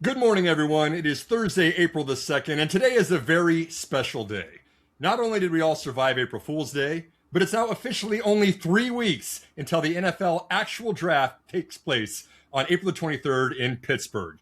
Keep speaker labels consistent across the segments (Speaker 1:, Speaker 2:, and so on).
Speaker 1: Good morning, everyone. It is Thursday, April the 2nd, and today is a very special day. Not only did we all survive April Fool's Day, but it's now officially only 3 weeks until the NFL actual draft takes place on April the 23rd in Pittsburgh.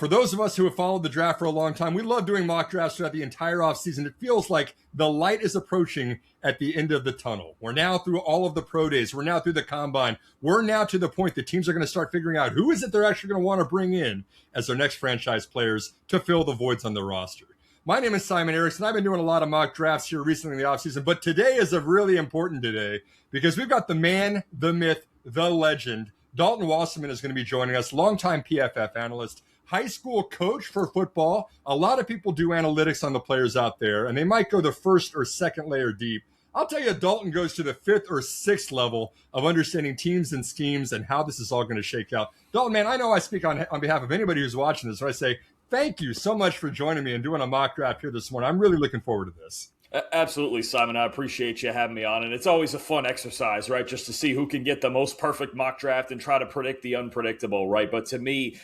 Speaker 1: For those of us who have followed the draft for a long time, we love doing mock drafts throughout the entire offseason. It feels like the light is approaching at the end of the tunnel. We're now through all of the pro days. We're now through the combine. We're now to the point that teams are going to start figuring out who is it they're actually going to want to bring in as their next franchise players to fill the voids on their roster. My name is Simon Erickson. I've been doing a lot of mock drafts here recently in the offseason, but today is a really important day because we've got the man, the myth, the legend. Dalton Wasserman is going to be joining us, longtime PFF analyst, high school coach for football. A lot of people do analytics on the players out there, and they might go the first or second layer deep. I'll tell you, Dalton goes to the fifth or sixth level of understanding teams and schemes and how this is all going to shake out. Dalton, man, I know I speak on behalf of anybody who's watching this, so I say thank you so much for joining me and doing a mock draft here this morning. I'm really looking forward to this.
Speaker 2: Absolutely, Simon. I appreciate you having me on. And it's always a fun exercise, right? Just to see who can get the most perfect mock draft and try to predict the unpredictable, right? But to me,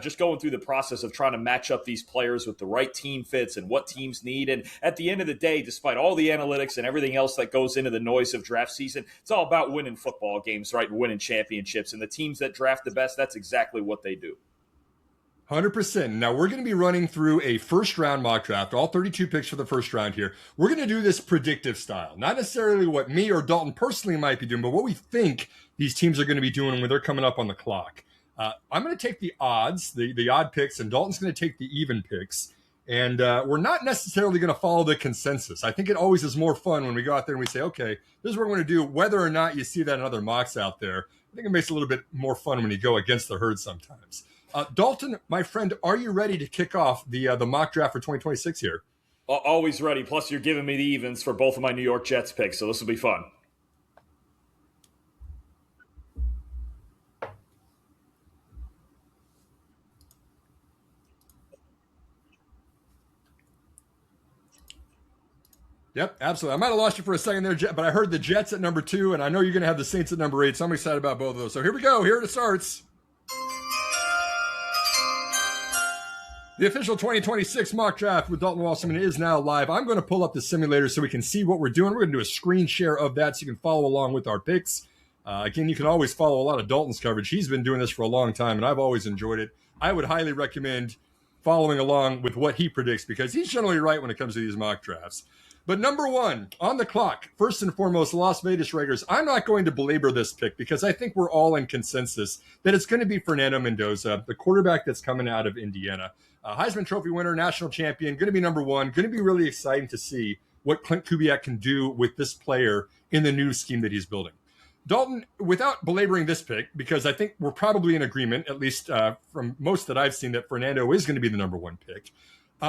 Speaker 2: just going through the process of trying to match up these players with the right team fits and what teams need. And at the end of the day, despite all the analytics and everything else that goes into the noise of draft season, it's all about winning football games, right? And winning championships. And the teams that draft the best, that's exactly what they do.
Speaker 1: 100%. Now, we're going to be running through a first-round mock draft, all 32 picks for the first round here. We're going to do this predictive style, not necessarily what me or Dalton personally might be doing, but what we think these teams are going to be doing when they're coming up on the clock. I'm going to take the odds, the odd picks, and Dalton's going to take the even picks. And we're not necessarily going to follow the consensus. I think it always is more fun when we go out there and we say, okay, this is what we're going to do, whether or not you see that in other mocks out there. I think it makes it a little bit more fun when you go against the herd sometimes. Dalton, my friend, are you ready to kick off the mock draft for 2026 here?
Speaker 2: Always ready. Plus, you're giving me the evens for both of my New York Jets picks, so this will be fun.
Speaker 1: Yep, absolutely. I might have lost you for a second there, but I heard the Jets at number 2, and I know you're going to have the Saints at number 8, so I'm excited about both of those. So here we go. Here it starts. The official 2026 mock draft with Dalton Wasserman is now live. I'm going to pull up the simulator so we can see what we're doing. We're going to do a screen share of that so you can follow along with our picks. Again, you can always follow a lot of Dalton's coverage. He's been doing this for a long time, and I've always enjoyed it. I would highly recommend following along with what he predicts because he's generally right when it comes to these mock drafts. But number 1, on the clock, first and foremost, Las Vegas Raiders. I'm not going to belabor this pick because I think we're all in consensus that it's going to be Fernando Mendoza, the quarterback that's coming out of Indiana. Heisman Trophy winner, national champion, going to be number 1. Going to be really exciting to see what Clint Kubiak can do with this player in the new scheme that he's building. Dalton, without belaboring this pick, because I think we're probably in agreement, at least from most that I've seen, that Fernando is going to be the number 1 pick.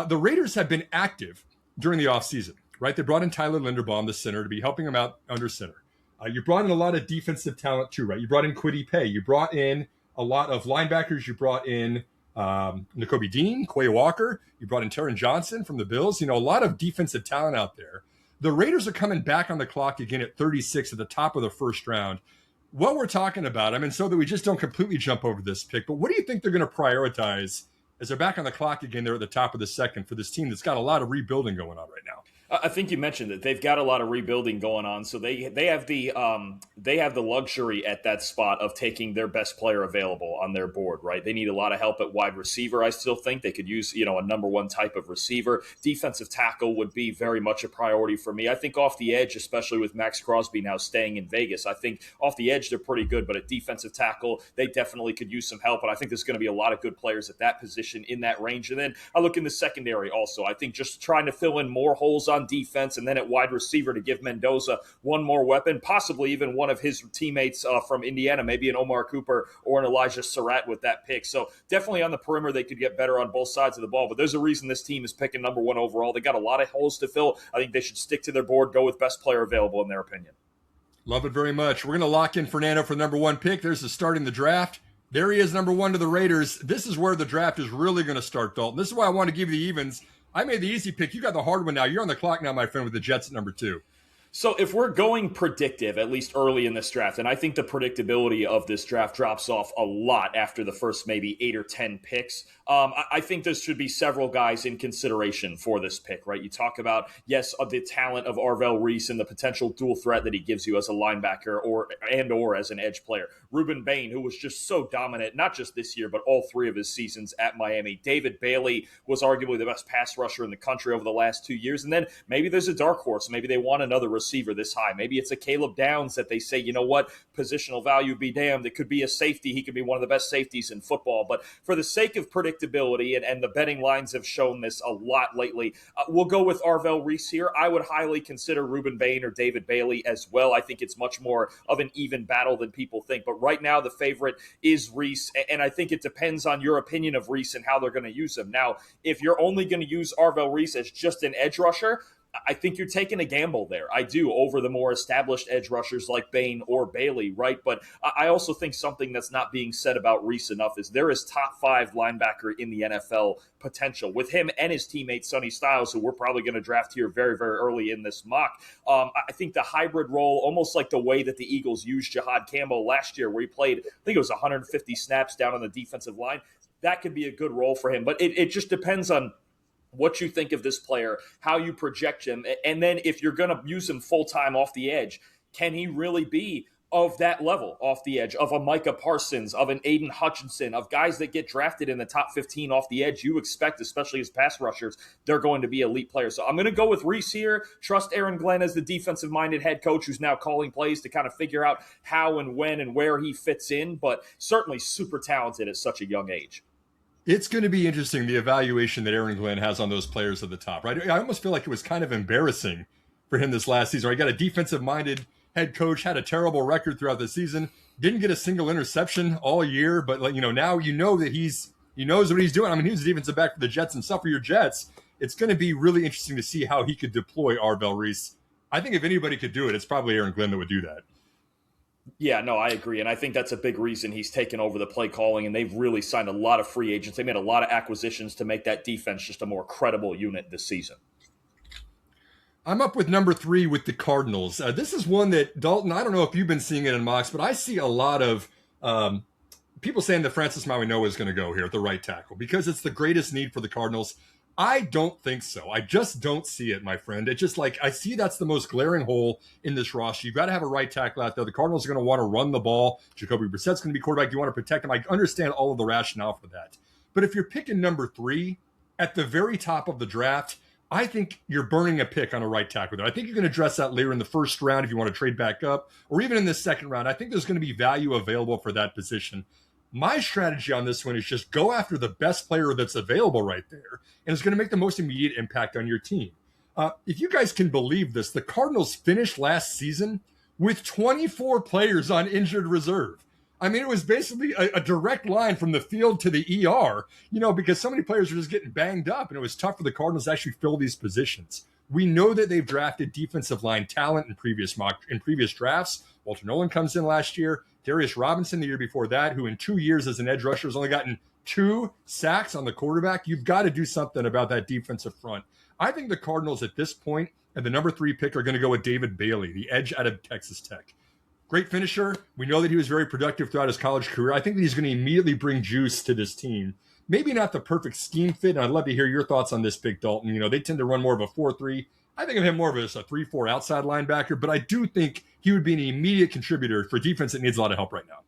Speaker 1: The Raiders have been active during the offseason, right? They brought in Tyler Linderbaum, the center, to be helping him out under center. You brought in a lot of defensive talent too, right? You brought in Kwity Paye. You brought in a lot of linebackers. You brought in Nakobe Dean, Quay Walker. You brought in Taron Johnson from the Bills. A lot of defensive talent out there. The Raiders are coming back on the clock again at 36 at the top of the first round. What we're talking about, so that we just don't completely jump over this pick, but what do you think they're going to prioritize as they're back on the clock again? They're at the top of the second for this team that's got a lot of rebuilding going on right now.
Speaker 2: I think you mentioned it. They've got a lot of rebuilding going on, so they have the luxury at that spot of taking their best player available on their board. Right? They need a lot of help at wide receiver. I still think they could use a number 1 type of receiver. Defensive tackle would be very much a priority for me. I think off the edge, especially with Max Crosby now staying in Vegas, I think off the edge they're pretty good. But at defensive tackle, they definitely could use some help. And I think there's going to be a lot of good players at that position in that range. And then I look in the secondary also. I think just trying to fill in more holes on defense and then at wide receiver to give Mendoza one more weapon, possibly even one of his teammates from Indiana, maybe an Omar Cooper or an Elijah Surratt with that pick. So definitely on the perimeter, they could get better on both sides of the ball. But there's a reason this team is picking number 1 overall. They got a lot of holes to fill. I think they should stick to their board, go with best player available in their opinion.
Speaker 1: Love it very much. We're going to lock in Fernando for the number 1 pick. There's the start in the draft. There he is, number 1 to the Raiders. This is where the draft is really going to start, Dalton. This is why I want to give you the evens. I made the easy pick. You got the hard one now. You're on the clock now, my friend, with the Jets at number 2.
Speaker 2: So if we're going predictive, at least early in this draft, and I think the predictability of this draft drops off a lot after the first maybe 8 or 10 picks, I think there should be several guys in consideration for this pick, right? You talk about, yes, the talent of Arvell Reese and the potential dual threat that he gives you as a linebacker or as an edge player. Ruben Bain, who was just so dominant, not just this year, but all 3 of his seasons at Miami. David Bailey was arguably the best pass rusher in the country over the last 2 years. And then maybe there's a dark horse. Maybe they want another receiver this high. Maybe it's a Caleb Downs that they say, you know what, positional value be damned. It could be a safety. He could be one of the best safeties in football. But for the sake of predictability, and the betting lines have shown this a lot lately, we'll go with Arvell Reese here. I would highly consider Ruben Bain or David Bailey as well. I think it's much more of an even battle than people think. But right now, the favorite is Reese. And I think it depends on your opinion of Reese and how they're going to use him. Now, if you're only going to use Arvell Reese as just an edge rusher, I think you're taking a gamble there. I do, over the more established edge rushers like Bain or Bailey, right? But I also think something that's not being said about Reese enough is there is top 5 linebacker in the NFL potential with him and his teammate Sonny Styles, who we're probably going to draft here very, very early in this mock. I think the hybrid role, almost like the way that the Eagles used Jihad Campbell last year, where he played, I think it was 150 snaps down on the defensive line, that could be a good role for him. But it just depends on what you think of this player, how you project him, and then if you're going to use him full-time off the edge, can he really be of that level off the edge, of a Micah Parsons, of an Aiden Hutchinson, of guys that get drafted in the top 15 off the edge? You expect, especially as pass rushers, they're going to be elite players. So I'm going to go with Reese here. Trust Aaron Glenn as the defensive-minded head coach who's now calling plays to kind of figure out how and when and where he fits in, but certainly super talented at such a young age.
Speaker 1: It's going to be interesting, the evaluation that Aaron Glenn has on those players at the top, right? I almost feel like it was kind of embarrassing for him this last season. I got a defensive-minded head coach, had a terrible record throughout the season, didn't get a single interception all year, but now you know that he knows what he's doing. I mean, he was the defensive back for the Jets himself. For your Jets, it's going to be really interesting to see how he could deploy Arvell Reese. I think if anybody could do it, it's probably Aaron Glenn that would do that.
Speaker 2: Yeah, no, I agree. And I think that's a big reason he's taken over the play calling, and they've really signed a lot of free agents. They made a lot of acquisitions to make that defense just a more credible unit this season.
Speaker 1: I'm up with number 3 with the Cardinals. This is one that, Dalton, I don't know if you've been seeing it in mocks, but I see a lot of people saying that Francis Mauigoa is going to go here at the right tackle because it's the greatest need for the Cardinals. I don't think so. I just don't see it, my friend. It's just like, I see that's the most glaring hole in this roster. You've got to have a right tackle out there. The Cardinals are going to want to run the ball. Jacoby Brissett's going to be quarterback. You want to protect him. I understand all of the rationale for that. But if you're picking number 3 at the very top of the draft, I think you're burning a pick on a right tackle there. I think you can address that later in the first round if you want to trade back up, or even in the second round. I think there's going to be value available for that position. My strategy on this one is just go after the best player that's available right there, and it's going to make the most immediate impact on your team. If you guys can believe this, the Cardinals finished last season with 24 players on injured reserve. I mean, it was basically a direct line from the field to the ER, because so many players were just getting banged up, and it was tough for the Cardinals to actually fill these positions. We know that they've drafted defensive line talent in previous drafts. Walter Nolan comes in last year. Darius Robinson the year before that, who in 2 years as an edge rusher has only gotten 2 sacks on the quarterback. You've got to do something about that defensive front. I think the Cardinals at this point at the number 3 pick are going to go with David Bailey, the edge out of Texas Tech. Great finisher. We know that he was very productive throughout his college career. I think that he's going to immediately bring juice to this team. Maybe not the perfect scheme fit, and I'd love to hear your thoughts on this pick, Dalton. They tend to run more of a 4-3. I think of him more of as a 3-4 outside linebacker, but I do think he would be an immediate contributor for defense that needs a lot of help right now.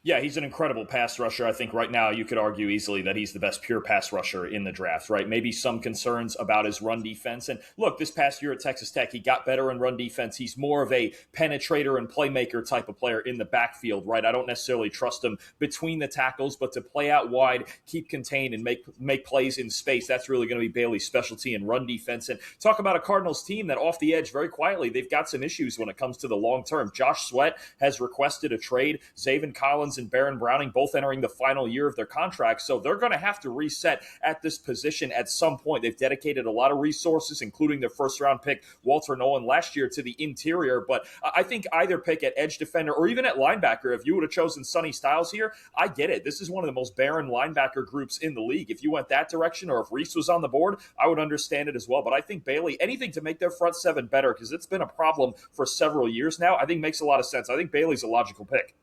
Speaker 2: Yeah, he's an incredible pass rusher. I think right now you could argue easily that he's the best pure pass rusher in the draft, right? Maybe some concerns about his run defense. And look, this past year at Texas Tech, he got better in run defense. He's more of a penetrator and playmaker type of player in the backfield, right? I don't necessarily trust him between the tackles, but to play out wide, keep contained, and make plays in space, that's really going to be Bailey's specialty in run defense. And talk about a Cardinals team that off the edge, very quietly, they've got some issues when it comes to the long term. Josh Sweat has requested a trade. Zaven Collins Collins and Baron Browning both entering the final year of their contracts. So they're going to have to reset at this position at some point. They've dedicated a lot of resources, including their first-round pick, Walter Nolan, last year to the interior. But I think either pick at edge defender or even at linebacker, if you would have chosen Sonny Styles here, I get it. This is one of the most barren linebacker groups in the league. If you went that direction or if Reese was on the board, I would understand it as well. But I think Bailey, anything to make their front seven better, because it's been a problem for several years now, I think makes a lot of sense. I think Bailey's a logical pick.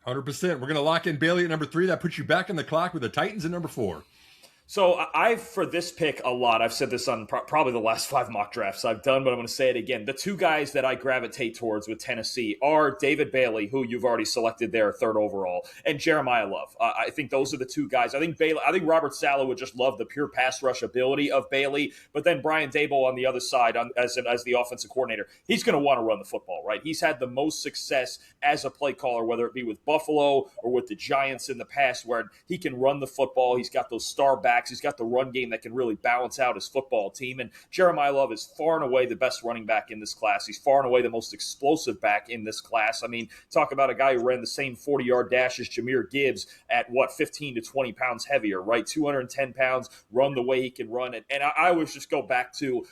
Speaker 1: 100%. We're going to lock in Bailey at number 3. That puts you back on the clock with the Titans at number 4.
Speaker 2: So for this pick a lot, I've said this on probably the last 5 mock drafts I've done, but I'm going to say it again. The 2 guys that I gravitate towards with Tennessee are David Bailey, who you've already selected there, 3rd overall, and Jeremiah Love. I think those are the 2 guys. I think Robert Saleh would just love the pure pass rush ability of Bailey, but then Brian Daboll on the other side as the offensive coordinator, he's going to want to run the football, right? He's had the most success as a play caller, whether it be with Buffalo or with the Giants in the past, where he can run the football. He's got those star backs. He's got the run game that can really balance out his football team. And Jeremiah Love is far and away the best running back in this class. He's far and away the most explosive back in this class. I mean, talk about a guy who ran the same 40-yard dash as Jahmyr Gibbs at 15 to 20 pounds heavier, right? 210 pounds, run the way he can run it. And I always just go back to,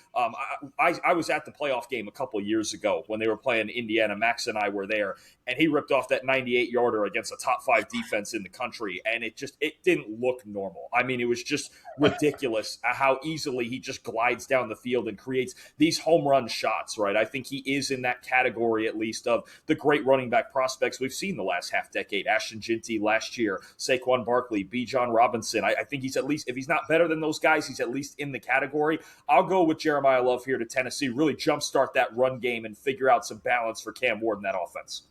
Speaker 2: I was at the playoff game a couple of years ago when they were playing Indiana. Max and I were there, and he ripped off that 98-yarder against a top 5 defense in the country, and it didn't look normal. I mean, it was just ridiculous how easily he just glides down the field and creates these home run shots, right? I think he is in that category, at least, of the great running back prospects we've seen the last half decade. Ashton Ginty last year, Saquon Barkley, Bijan Robinson. I think he's at least, if he's not better than those guys, he's at least in the category. I'll go with Jeremiah Love here to Tennessee, really jumpstart that run game and figure out some balance for Cam Ward in that offense.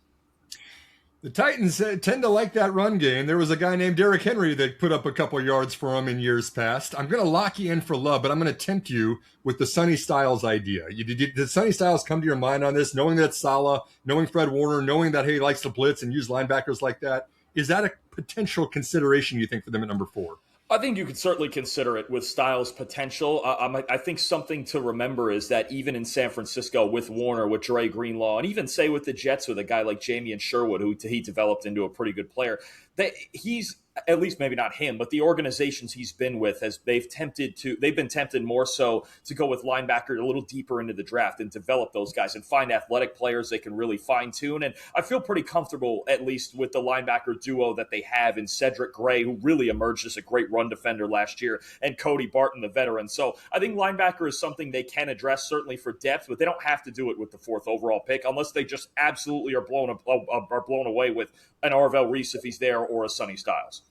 Speaker 1: The Titans tend to like that run game. There was a guy named Derrick Henry that put up a couple yards for him in years past. I'm going to lock you in for Love, but I'm going to tempt you with the Sonny Styles idea. Did Sonny Styles come to your mind on this, knowing that Saleh, knowing Fred Warner, knowing that he likes to blitz and use linebackers like that? Is that a potential consideration, you think, for them at number 4?
Speaker 2: I think you could certainly consider it with Styles' potential. I think something to remember is that even in San Francisco with Warner, with Dre Greenlaw, and even say with the Jets with a guy like Jamie Sherwood, who he developed into a pretty good player, that he's, at least maybe not him, but the organizations he's been with, they've been tempted more so to go with linebacker a little deeper into the draft and develop those guys and find athletic players they can really fine tune. And I feel pretty comfortable, at least with the linebacker duo that they have in Cedric Gray, who really emerged as a great run defender last year, and Cody Barton, the veteran. So I think linebacker is something they can address, certainly for depth, but they don't have to do it with the 4th overall pick unless they just absolutely are blown away with an Arvell Reese if he's there, or a Sonny Styles.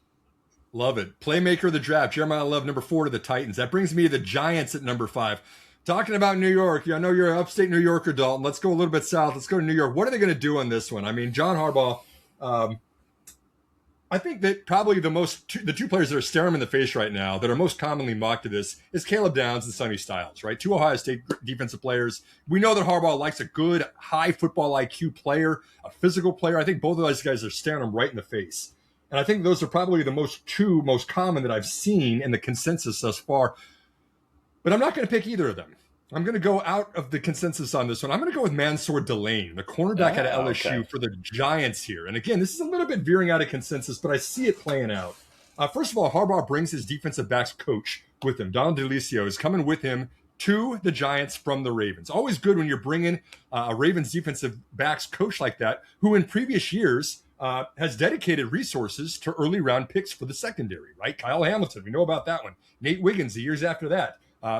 Speaker 1: Love it. Playmaker of the draft, Jeremiah Love, number 4 to the Titans. That brings me to the Giants at number 5. Talking about New York, I know you're an upstate New Yorker, Dalton. Let's go a little bit south. Let's go to New York. What are they going to do on this one? I mean, John Harbaugh, I think that probably the 2 players that are staring him in the face right now that are most commonly mocked to this is Caleb Downs and Sonny Styles, right? 2 Ohio State defensive players. We know that Harbaugh likes a good, high football IQ player, a physical player. I think both of those guys are staring him right in the face. And I think those are probably the 2 most common that I've seen in the consensus thus far. But I'm not going to pick either of them. I'm going to go out of the consensus on this one. I'm going to go with Mansour Delane, the cornerback out of LSU for the Giants here. And again, this is a little bit veering out of consensus, but I see it playing out. First of all, Harbaugh brings his defensive backs coach with him. Don DeLisio is coming with him to the Giants from the Ravens. Always good when you're bringing a Ravens defensive backs coach like that, who in previous years has dedicated resources to early round picks for the secondary, right? Kyle Hamilton, we know about that one. Nate Wiggins, the years after that.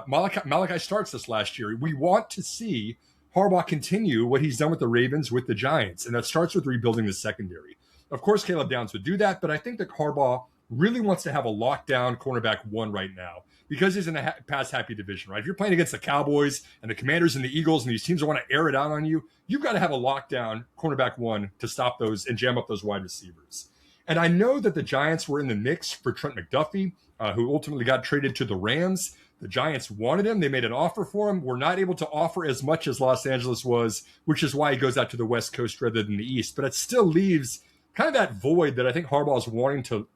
Speaker 1: Malachi Starks this last year. We want to see Harbaugh continue what he's done with the Ravens, with the Giants, and that starts with rebuilding the secondary. Of course, Caleb Downs would do that, but I think that Harbaugh really wants to have a lockdown cornerback 1 right now because he's in a pass-happy division, right? If you're playing against the Cowboys and the Commanders and the Eagles and these teams that want to air it out on you, you've got to have a lockdown cornerback 1 to stop those and jam up those wide receivers. And I know that the Giants were in the mix for Trent McDuffie, who ultimately got traded to the Rams. The Giants wanted him. They made an offer for him. We're not able to offer as much as Los Angeles was, which is why he goes out to the West Coast rather than the East. But it still leaves kind of that void that I think Harbaugh is wanting to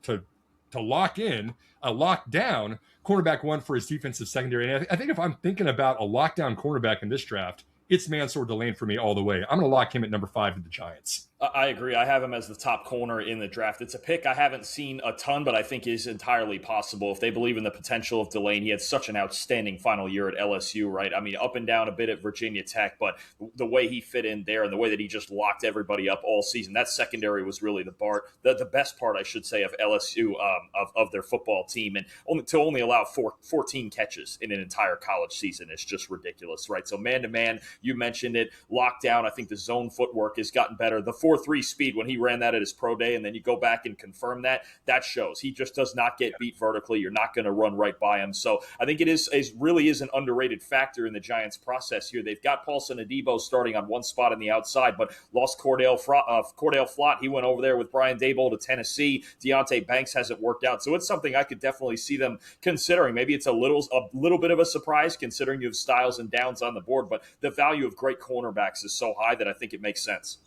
Speaker 1: lock in, a lockdown cornerback 1 for his defensive secondary. And I think if I'm thinking about a lockdown cornerback in this draft, it's Mansour Delane for me all the way. I'm going to lock him at number 5 to the Giants.
Speaker 2: I agree. I have him as the top corner in the draft. It's a pick I haven't seen a ton, but I think is entirely possible if they believe in the potential of Delane. He had such an outstanding final year at LSU, right? I mean, up and down a bit at Virginia Tech, but the way he fit in there and the way that he just locked everybody up all season, that secondary was really the best part, I should say, of LSU, of their football team. And only allow 14 catches in an entire college season is just ridiculous, right? So man-to-man, you mentioned it, lockdown. I think the zone footwork has gotten better. The 4.3 speed when he ran that at his pro day, and then you go back and confirm that shows he just does not get beat vertically. You're not going to run right by him. So I think it really is an underrated factor in the Giants process here. They've got Paulson Adebo starting on one spot on the outside, but lost Cordell Flott. He went over there with Brian Daboll to Tennessee. Deontay Banks hasn't worked out. So it's something I could definitely see them considering. Maybe it's a little bit of a surprise considering you have Styles and Downs on the board, but the value of great cornerbacks is so high that I think it makes sense.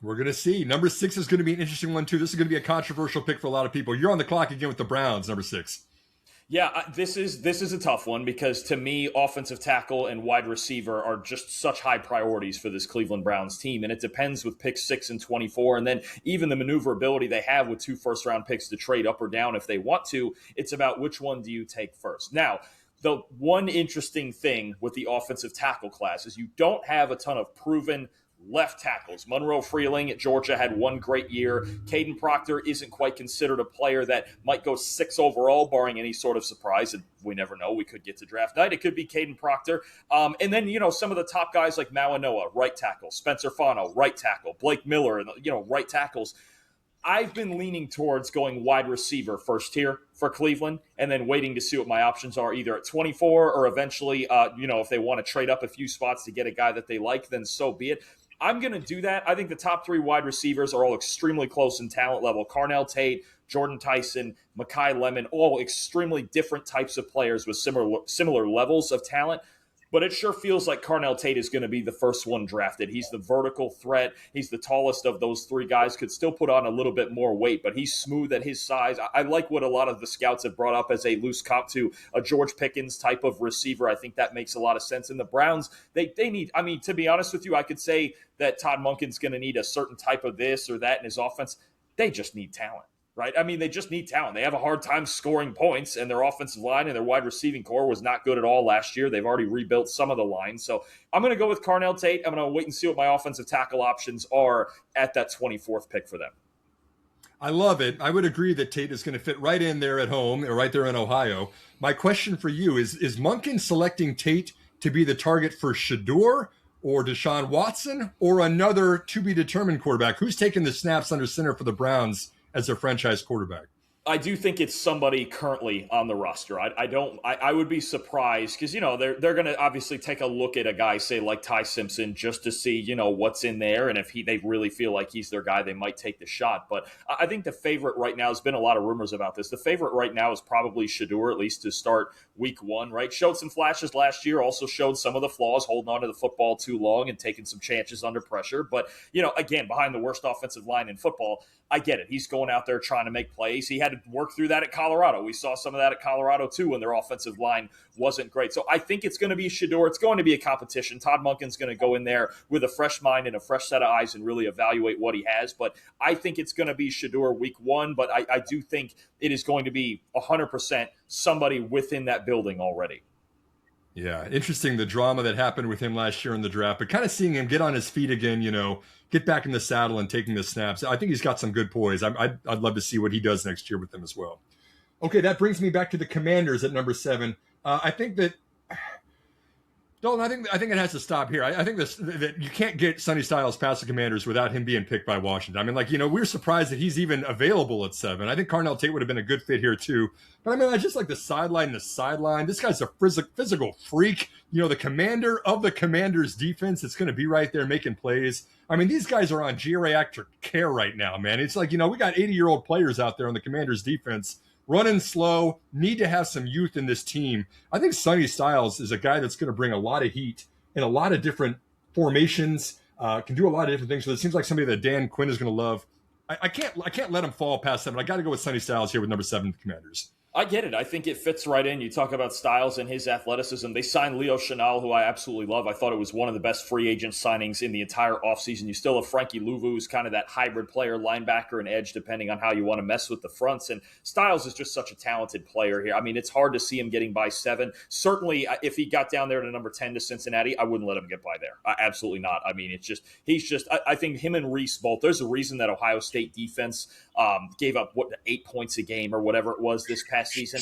Speaker 1: We're going to see. Number 6 is going to be an interesting one, too. This is going to be a controversial pick for a lot of people. You're on the clock again with the Browns, number 6.
Speaker 2: Yeah, this is a tough one because to me, offensive tackle and wide receiver are just such high priorities for this Cleveland Browns team. And it depends with picks 6 and 24. And then even the maneuverability they have with 2 first-round picks to trade up or down if they want to. It's about which one do you take first. Now, the one interesting thing with the offensive tackle class is you don't have a ton of proven left tackles. Monroe Freeling at Georgia had one great year. Caden Proctor isn't quite considered a player that might go 6 overall, barring any sort of surprise. And we never know. We could get to draft night. It could be Caden Proctor. And then, some of the top guys like Mawanoa, right tackle. Spencer Fano, right tackle. Blake Miller, right tackles. I've been leaning towards going wide receiver first here for Cleveland and then waiting to see what my options are either at 24 or eventually, if they want to trade up a few spots to get a guy that they like, then so be it. I'm going to do that. I think the top 3 wide receivers are all extremely close in talent level. Carnell Tate, Jordan Tyson, Mekhi Lemon, all extremely different types of players with similar levels of talent. But it sure feels like Carnell Tate is going to be the first one drafted. He's the vertical threat. He's the tallest of those 3 guys. Could still put on a little bit more weight, but he's smooth at his size. I like what a lot of the scouts have brought up as a loose comp to a George Pickens type of receiver. I think that makes a lot of sense. And the Browns, they need, to be honest with you, I could say that Todd Monken's going to need a certain type of this or that in his offense. They just need talent. Right? They just need talent. They have a hard time scoring points, and their offensive line and their wide receiving core was not good at all last year. They've already rebuilt some of the line. So I'm going to go with Carnell Tate. I'm going to wait and see what my offensive tackle options are at that 24th pick for them.
Speaker 1: I love it. I would agree that Tate is going to fit right in there at home, or right there in Ohio. My question for you is Monken selecting Tate to be the target for Shedeur or Deshaun Watson or another to-be-determined quarterback? Who's taking the snaps under center for the Browns as their franchise quarterback?
Speaker 2: I do think it's somebody currently on the roster. I would be surprised because, they're going to obviously take a look at a guy, say, like Ty Simpson, just to see, what's in there. And if they really feel like he's their guy, they might take the shot. But I think the favorite right now, has been a lot of rumors about this. The favorite right now is probably Shedeur, at least to start week 1, right? Showed some flashes last year, also showed some of the flaws, holding on to the football too long and taking some chances under pressure. But, again, behind the worst offensive line in football, I get it. He's going out there trying to make plays. He had to work through that at Colorado. We saw some of that at Colorado, too, when their offensive line wasn't great. So I think it's going to be Shedeur. It's going to be a competition. Todd Monken's going to go in there with a fresh mind and a fresh set of eyes and really evaluate what he has. But I think it's going to be Shedeur week 1. But I do think it is going to be 100% somebody within that building already.
Speaker 1: Yeah, interesting, the drama that happened with him last year in the draft, but kind of seeing him get on his feet again, get back in the saddle and taking the snaps. I think he's got some good poise. I'd love to see what he does next year with them as well. Okay, that brings me back to the Commanders at number 7. I think that Dalton, I think it has to stop here. I think that you can't get Sonny Styles past the Commanders without him being picked by Washington. We're surprised that he's even available at 7. I think Carnell Tate would have been a good fit here too. But I just like the sideline. This guy's a physical freak. The commander of the Commanders defense that's going to be right there making plays. These guys are on geriatric care right now, man. It's like, we got 80-year-old players out there on the Commanders defense running slow, need to have some youth in this team. I think Sonny Styles is a guy that's going to bring a lot of heat in a lot of different formations, can do a lot of different things. So it seems like somebody that Dan Quinn is going to love. I can't let him fall past 7. I got to go with Sonny Styles here with number 7, the Commanders.
Speaker 2: I get it. I think it fits right in. You talk about Styles and his athleticism. They signed Leo Chenal, who I absolutely love. I thought it was one of the best free agent signings in the entire offseason. You still have Frankie Louvu, who's kind of that hybrid player, linebacker and edge, depending on how you want to mess with the fronts. And Styles is just such a talented player here. I mean, it's hard to see him getting by 7. Certainly, if he got down there to number 10 to Cincinnati, I wouldn't let him get by there. Absolutely not. I mean, I think him and Reese both, there's a reason that Ohio State defense gave up, 8 points a game or whatever it was this past season.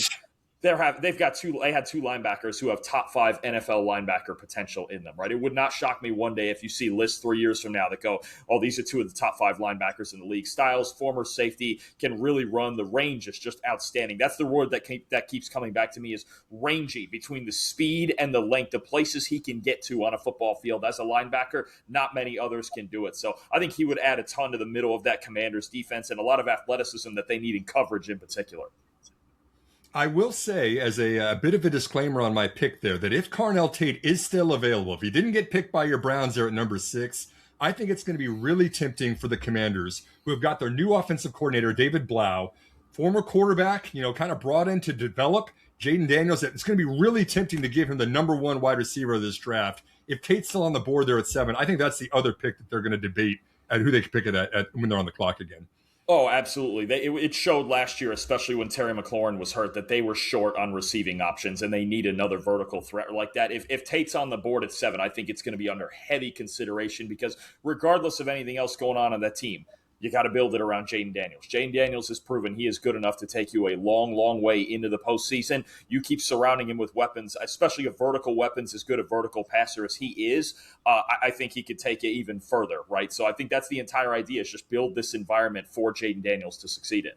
Speaker 2: They had two linebackers who have top 5 NFL linebacker potential in them, right? It would not shock me one day if you see lists 3 years from now that go, oh, these are 2 of the top 5 linebackers in the league. Styles, former safety, can really run. The range is just outstanding. That's the word that keeps coming back to me is rangy, between the speed and the length, the places he can get to on a football field. As a linebacker, not many others can do it. So I think he would add a ton to the middle of that Commanders defense and a lot of athleticism that they need in coverage in particular.
Speaker 1: I will say, as a bit of a disclaimer on my pick there, that if Carnell Tate is still available, if he didn't get picked by your Browns there at number 6, I think it's going to be really tempting for the Commanders, who have got their new offensive coordinator, David Blau, former quarterback, kind of brought in to develop Jaden Daniels. It's going to be really tempting to give him the number 1 wide receiver of this draft. If Tate's still on the board there at 7, I think that's the other pick that they're going to debate at who they can pick it at when they're on the clock again.
Speaker 2: Oh, absolutely. It showed last year, especially when Terry McLaurin was hurt, that they were short on receiving options and they need another vertical threat like that. If Tate's on the board at 7, I think it's going to be under heavy consideration because regardless of anything else going on that team, you got to build it around Jaden Daniels. Jaden Daniels has proven he is good enough to take you a long, long way into the postseason. You keep surrounding him with weapons, especially if vertical weapons, as good a vertical passer as he is. I think he could take it even further, right? So I think that's the entire idea, is just build this environment for Jaden Daniels to succeed in.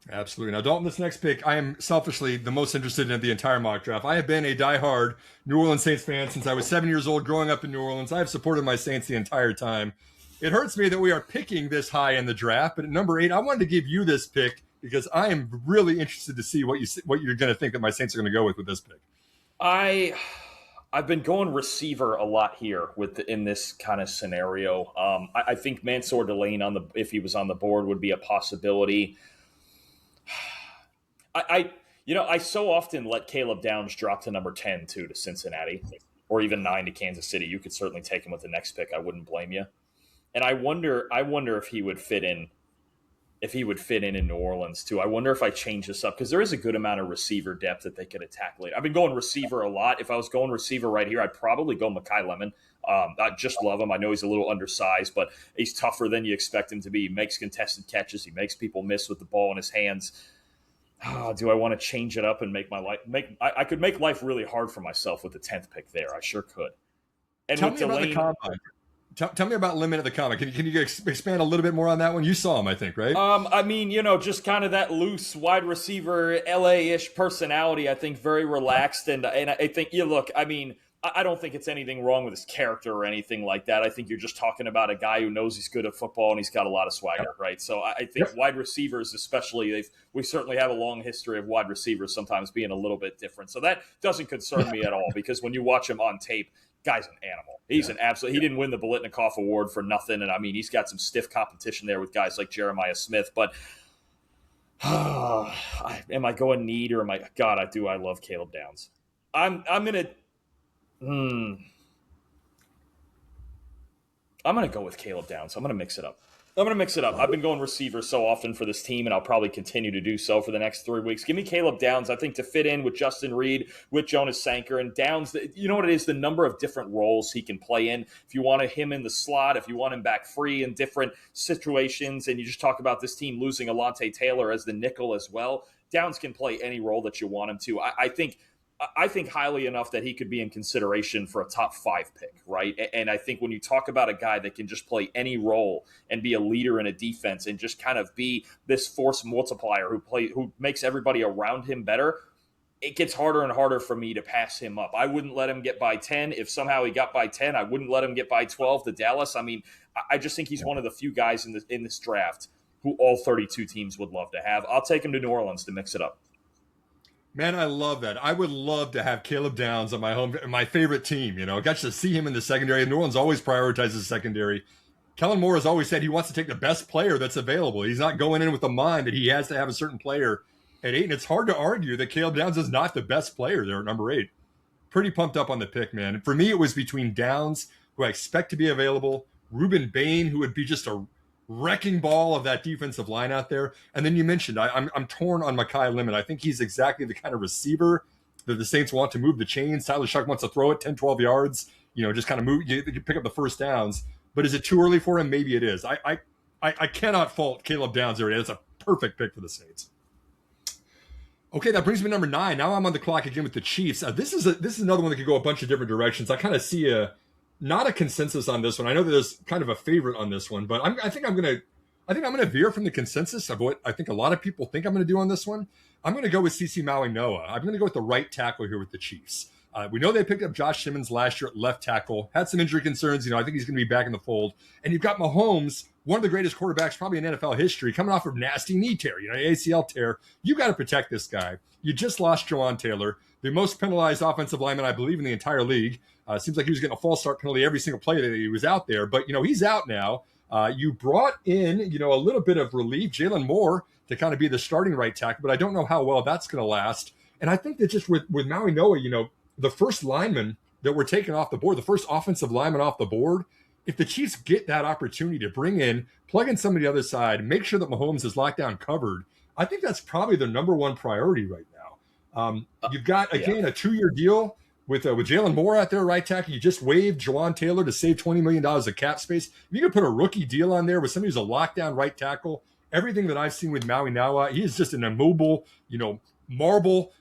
Speaker 1: Absolutely. Now, Dalton, this next pick, I am selfishly the most interested in the entire mock draft. I have been a diehard New Orleans Saints fan since I was 7 years old growing up in New Orleans. I have supported my Saints the entire time. It hurts me that we are picking this high in the draft, but at number 8, I wanted to give you this pick because I am really interested to see what you're going to think that my Saints are going to go with this pick.
Speaker 2: I've been going receiver a lot here in this kind of scenario. I think Mansour Delane if he was on the board would be a possibility. I so often let Caleb Downs drop to number 10 too to Cincinnati, or even 9 to Kansas City. You could certainly take him with the next pick. I wouldn't blame you. And I wonder if he would fit in. If he would fit in New Orleans too. I wonder if I change this up because there is a good amount of receiver depth that they could attack later. I've been going receiver a lot. If I was going receiver right here, I'd probably go Mekhi Lemon. I just love him. I know he's a little undersized, but he's tougher than you expect him to be. He makes contested catches. He makes people miss with the ball in his hands. Do I want to change it up and make my life I could make life really hard for myself with the 10th pick there. I sure could. And
Speaker 1: Tell me about the combine. Tell me about Lemon at the combine. Can you expand a little bit more on that one? You saw him, I think, right?
Speaker 2: I mean, just kind of that loose wide receiver, LA-ish personality. I think very relaxed, and I think look. I mean, I don't think it's anything wrong with his character or anything like that. I think you're just talking about a guy who knows he's good at football and he's got a lot of swagger, right? So I think wide receivers, especially, we certainly have a long history of wide receivers sometimes being a little bit different. So that doesn't concern me at all because when you watch him on tape, guy's an animal. He's an absolute. He didn't win the Biletnikoff Award for nothing, and I mean he's got some stiff competition there with guys like Jeremiah Smith. But am I going need or am I? God, I do. I love Caleb Downs. I'm gonna go with Caleb Downs. I'm gonna mix it up. I've been going receiver so often for this team, and I'll probably continue to do so for the next 3 weeks. Give me Caleb Downs, I think, to fit in with Justin Reed, with Jonas Sanker. And Downs, you know what it is? The number of different roles he can play in. If you want him in the slot, if you want him back free in different situations, and you just talk about this team losing Alontae Taylor as the nickel as well, Downs can play any role that you want him to. I think highly enough that he could be in consideration for a top 5 pick, right? And I think when you talk about a guy that can just play any role and be a leader in a defense and just kind of be this force multiplier who makes everybody around him better, it gets harder and harder for me to pass him up. I wouldn't let him get by 10. If somehow he got by 10, I wouldn't let him get by 12 to Dallas. I mean, I just think he's one of the few guys in this draft who all 32 teams would love to have. I'll take him to New Orleans to mix it up.
Speaker 1: Man, I love that. I would love to have Caleb Downs on my favorite team. Got to see him in the secondary. New Orleans always prioritizes secondary. Kellen Moore has always said he wants to take the best player that's available. He's not going in with the mind that he has to have a certain player. at 8, and it's hard to argue that Caleb Downs is not the best player there at number 8. Pretty pumped up on the pick, man. And for me, it was between Downs, who I expect to be available, Ruben Bain, who would be just a wrecking ball of that defensive line out there. And then you mentioned I'm torn on Mekhi Lemon. I think he's exactly the kind of receiver that the Saints want to move the chains. Tyler Shuck wants to throw it 10, 12 yards, just kind of move, you pick up the first downs. But is it too early for him? Maybe it is. I cannot fault Caleb Downs there. It's a perfect pick for the Saints. Okay, that brings me to number 9. Now I'm on the clock again with the Chiefs. This is another one that could go a bunch of different directions. I kind of see not a consensus on this one. I know that there's kind of a favorite on this one, but I think I'm gonna veer from the consensus of what I think a lot of people think I'm gonna do on this one. I'm gonna go with CeCe Maui-Noa. I'm gonna go with the right tackle here with the Chiefs. We know they picked up Josh Simmons last year at left tackle. Had some injury concerns. I think he's going to be back in the fold. And you've got Mahomes, one of the greatest quarterbacks probably in NFL history, coming off of nasty knee tear, ACL tear. You got to protect this guy. You just lost Jawan Taylor, the most penalized offensive lineman, I believe, in the entire league. Seems like he was getting a false start penalty every single play that he was out there. But, he's out now. You brought in, a little bit of relief, Jalen Moore, to kind of be the starting right tackle. But I don't know how well that's going to last. And I think that just with Maui-Noa, the first lineman that we're taking off the board, the first offensive lineman off the board, if the Chiefs get that opportunity to bring in, plug in somebody on the other side, make sure that Mahomes is locked down covered, I think that's probably their number one priority right now. You've got, again, a 2-year deal with Jalen Moore out there, right tackle. You just waived Jawan Taylor to save $20 million of cap space. If you could put a rookie deal on there with somebody who's a lockdown right tackle, everything that I've seen with Maui-Noa, he is just an immobile, marble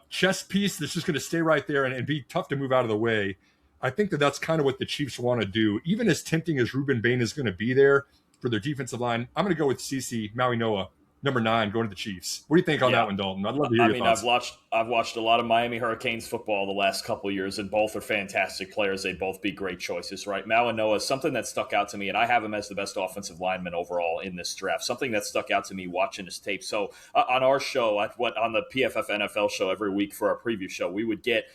Speaker 1: chess piece that's just going to stay right there and be tough to move out of the way. I think that that's kind of what the Chiefs want to do. Even as tempting as Ruben Bain is going to be there for their defensive line, I'm going to go with CeCe Maui-Noa, number 9, going to the Chiefs. What do you think on that one, Dalton? I'd love to hear your thoughts.
Speaker 2: I've watched a lot of Miami Hurricanes football the last couple of years, and both are fantastic players. They'd both be great choices, right? Maui-Noa is something that stuck out to me, and I have him as the best offensive lineman overall in this draft. Something that stuck out to me watching his tape. So on our show, on the PFF NFL show every week for our preview show, we would get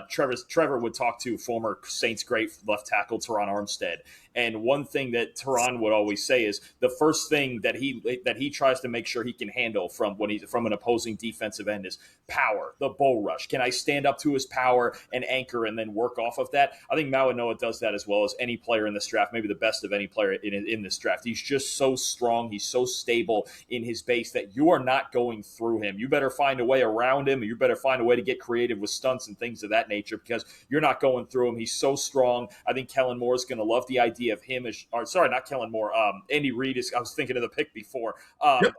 Speaker 2: Trevor would talk to former Saints great left tackle Teron Armstead. And one thing that Teron would always say is the first thing that he tries to make sure he can handle from an opposing defensive end is power, the bull rush. Can I stand up to his power and anchor and then work off of that? I think Maui-Noa does that as well as any player in this draft, maybe the best of any player in this draft. He's just so strong. He's so stable in his base that you are not going through him. You better find a way around him. You better find a way to get creative with stunts and things of that nature because you're not going through him. He's so strong. I think Kellen Moore is going to love the idea of him not Kellen Moore. Andy Reid is. I was thinking of the pick before.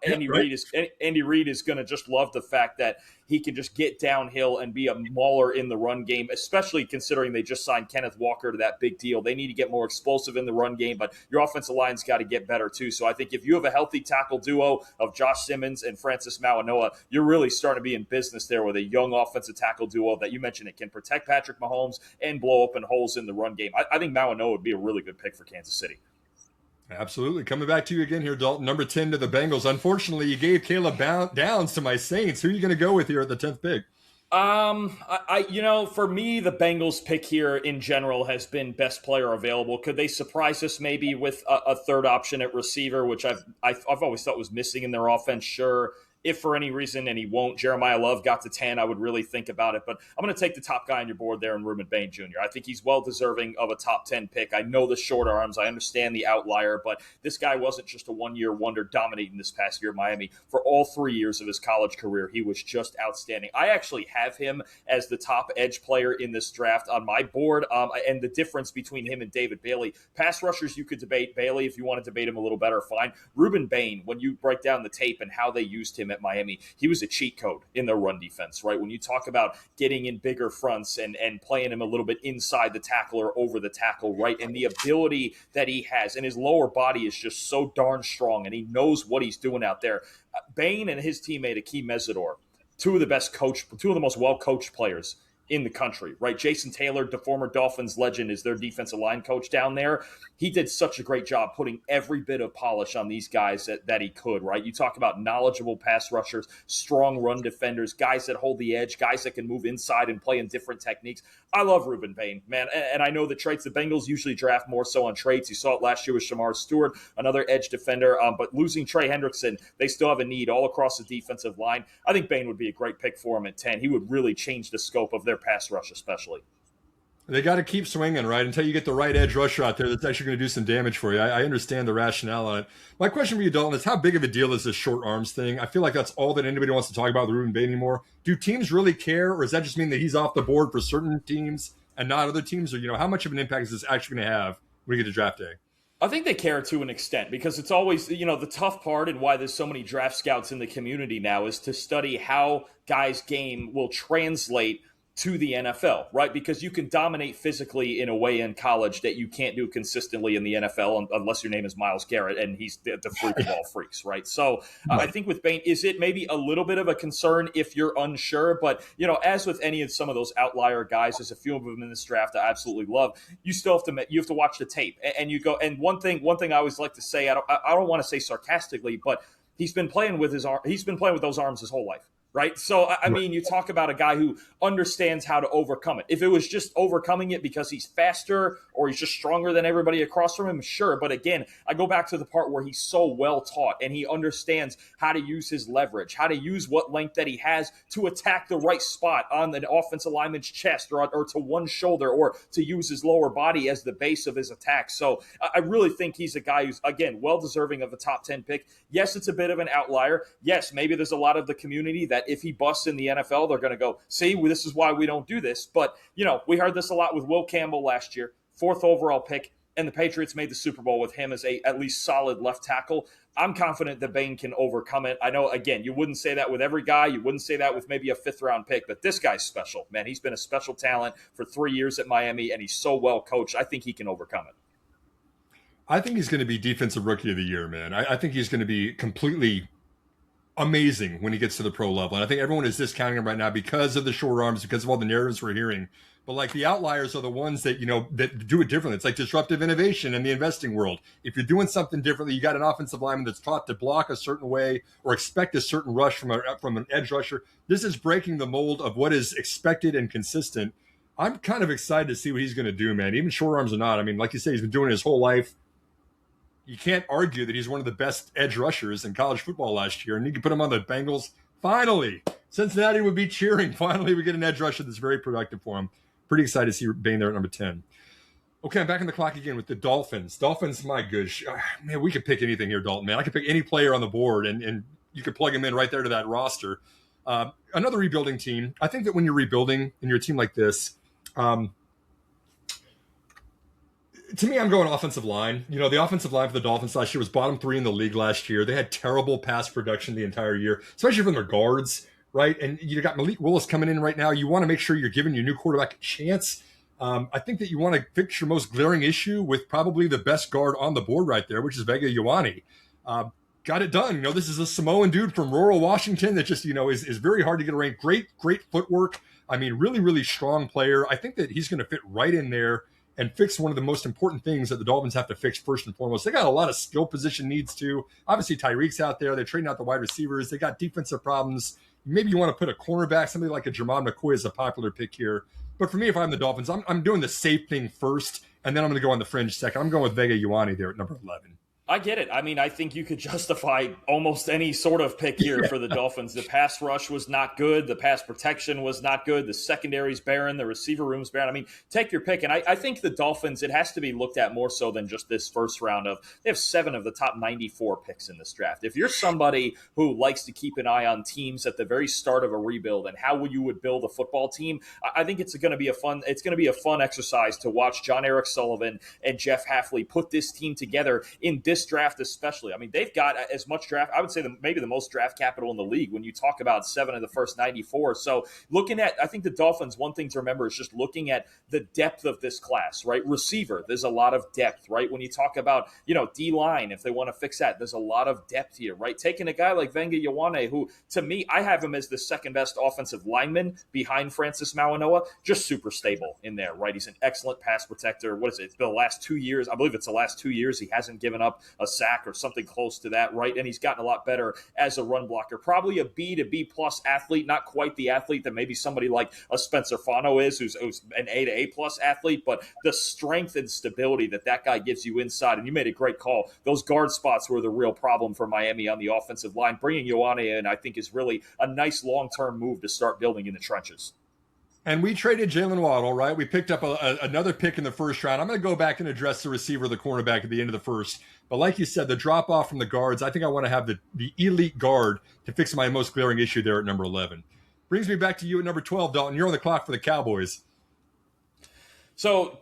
Speaker 2: Andy Reid is going to just love the fact that he can just get downhill and be a mauler in the run game, especially considering they just signed Kenneth Walker to that big deal. They need to get more explosive in the run game, but your offensive line's got to get better too. So I think if you have a healthy tackle duo of Josh Simmons and Francis Maui-Noa, you're really starting to be in business there with a young offensive tackle duo that you mentioned it can protect Patrick Mahomes and blow open holes in the run game. I think Maui-Noa would be a really good pick for Kansas City.
Speaker 1: Absolutely. Coming back to you again here, Dalton. Number 10 to the Bengals. Unfortunately, you gave Caleb Downs to my Saints. Who are you going to go with here at the 10th pick?
Speaker 2: For me, the Bengals pick here in general has been best player available. Could they surprise us maybe with a third option at receiver, which I've always thought was missing in their offense? Sure. If for any reason, and he won't, Jeremiah Love got to 10, I would really think about it. But I'm going to take the top guy on your board there in Ruben Bain Jr. I think he's well deserving of a top 10 pick. I know the short arms. I understand the outlier. But this guy wasn't just a one-year wonder dominating this past year at Miami. For all 3 years of his college career, he was just outstanding. I actually have him as the top edge player in this draft on my board. And the difference between him and David Bailey. Pass rushers, you could debate Bailey. If you want to debate him a little better, fine. Ruben Bain, when you break down the tape and how they used him at Miami, he was a cheat code in their run defense, right? When you talk about getting in bigger fronts and playing him a little bit inside the tackle or over the tackle, right? And the ability that he has, and his lower body is just so darn strong, and he knows what he's doing out there. Bain and his teammate, Akeem Mesidor, two of the most well-coached players in the country, right? Jason Taylor, the former Dolphins legend, is their defensive line coach down there. He did such a great job putting every bit of polish on these guys that he could, right? You talk about knowledgeable pass rushers, strong run defenders, guys that hold the edge, guys that can move inside and play in different techniques. I love Ruben Bain, man. And I know the traits, the Bengals usually draft more so on traits. You saw it last year with Shamar Stewart, another edge defender. But losing Trey Hendrickson, they still have a need all across the defensive line. I think Bain would be a great pick for him at 10. He would really change the scope of their pass rush, especially.
Speaker 1: They got to keep swinging, right, until you get the right edge rusher out there that's actually going to do some damage for you. I understand the rationale on it. My question for you, Dalton, is how big of a deal is this short arms thing? I feel like that's all that anybody wants to talk about with Ruben Bain anymore. Do teams really care, or does that just mean that he's off the board for certain teams and not other teams? Or, how much of an impact is this actually going to have when we get to draft day?
Speaker 2: I think they care to an extent because it's always, the tough part and why there's so many draft scouts in the community now is to study how guys' game will translate to the NFL, right? Because you can dominate physically in a way in college that you can't do consistently in the NFL unless your name is Myles Garrett and he's the freak of all freaks, right? So I think with Bain, is it maybe a little bit of a concern if you're unsure? But, as with any of some of those outlier guys, there's a few of them in this draft I absolutely love. You still have to watch the tape and you go. And one thing I always like to say, I don't want to say sarcastically, but he's been playing with those arms his whole life. Right. So, I mean, you talk about a guy who understands how to overcome it. If it was just overcoming it because he's faster or he's just stronger than everybody across from him, sure. But again, I go back to the part where he's so well taught and he understands how to use his leverage, how to use what length that he has to attack the right spot on the offensive lineman's chest or to one shoulder or to use his lower body as the base of his attack. So I really think he's a guy who's, again, well deserving of a top 10 pick. Yes, it's a bit of an outlier. Yes, maybe there's a lot of the community that if he busts in the NFL, they're going to go, see, this is why we don't do this. But, we heard this a lot with Will Campbell last year, 4th overall pick, and the Patriots made the Super Bowl with him as a at least solid left tackle. I'm confident that Bain can overcome it. I know, again, you wouldn't say that with every guy. You wouldn't say that with maybe a 5th-round pick, but this guy's special. Man, he's been a special talent for 3 years at Miami, and he's so well coached. I think he can overcome it.
Speaker 1: I think he's going to be Defensive Rookie of the Year, man. I think he's going to be completely amazing when he gets to the pro level. And I think everyone is discounting him right now because of the short arms, because of all the narratives we're hearing. But like the outliers are the ones that, that do it differently. It's like disruptive innovation in the investing world. If you're doing something differently, you got an offensive lineman that's taught to block a certain way or expect a certain rush from an edge rusher. This is breaking the mold of what is expected and consistent. I'm kind of excited to see what he's going to do, man. Even short arms or not. I mean, like you say, he's been doing it his whole life. You can't argue that he's one of the best edge rushers in college football last year. And you can put him on the Bengals. Finally, Cincinnati would be cheering. Finally, we get an edge rusher that's very productive for him. Pretty excited to see Bain there at number 10. Okay, I'm back on the clock again with the Dolphins. Dolphins, my gosh. Man, we could pick anything here, Dalton, man. I could pick any player on the board, and you could plug him in right there to that roster. Another rebuilding team. I think that when you're rebuilding and you're a team like this, to me, I'm going offensive line. The offensive line for the Dolphins last year was bottom 3 in the league last year. They had terrible pass production the entire year, especially from their guards, right? And you got Malik Willis coming in right now. You want to make sure you're giving your new quarterback a chance. I think that you want to fix your most glaring issue with probably the best guard on the board right there, which is Vega Ioane. Got it done. This is a Samoan dude from rural Washington that just, is very hard to get around. Great footwork. I mean, really, really strong player. I think that he's going to fit right in there and fix one of the most important things that the Dolphins have to fix first and foremost. They got a lot of skill position needs too. Obviously, Tyreek's out there. They're trading out the wide receivers. They got defensive problems. Maybe you want to put a cornerback, somebody like a Jermon McCoy is a popular pick here. But for me, if I'm the Dolphins, I'm doing the safe thing first, and then I'm going to go on the fringe second. I'm going with Vega Ioane there at number 11.
Speaker 2: I get it. I mean, I think you could justify almost any sort of pick here for the Dolphins. The pass rush was not good. The pass protection was not good. The secondary's barren. The receiver room's barren. I mean, take your pick. And I think the Dolphins, it has to be looked at more so than just this first round of, they have 7 of the top 94 picks in this draft. If you're somebody who likes to keep an eye on teams at the very start of a rebuild and how you would build a football team, I think it's going to be a fun exercise to watch John Eric Sullivan and Jeff Hafley put this team together in this this draft especially. I mean, they've got as much draft, I would say maybe the most draft capital in the league when you talk about 7 of the first 94. So looking at, I think the Dolphins, one thing to remember is just looking at the depth of this class, right? Receiver, there's a lot of depth, right? When you talk about, D-line, if they want to fix that, there's a lot of depth here, right? Taking a guy like Venga Ioane, who to me, I have him as the second best offensive lineman behind Francis Mauanoa, just super stable in there, right? He's an excellent pass protector. What is it? It's been the last 2 years. I believe it's the last 2 years. He hasn't given up a sack or something close to that, right? And he's gotten a lot better as a run blocker. Probably a B to B plus athlete, not quite the athlete that maybe somebody like a Spencer Fano is, who's an A to A plus athlete, but the strength and stability that guy gives you inside, and you made a great call. Those guard spots were the real problem for Miami on the offensive line. Bringing Ioane in, I think, is really a nice long-term move to start building in the trenches.
Speaker 1: And we traded Jalen Waddle, right? We picked up another pick in the first round. I'm going to go back and address the receiver, the cornerback at the end of the first. But like you said, the drop-off from the guards, I think I want to have the elite guard to fix my most glaring issue there at number 11. Brings me back to you at number 12, Dalton. You're on the clock for the Cowboys.
Speaker 2: So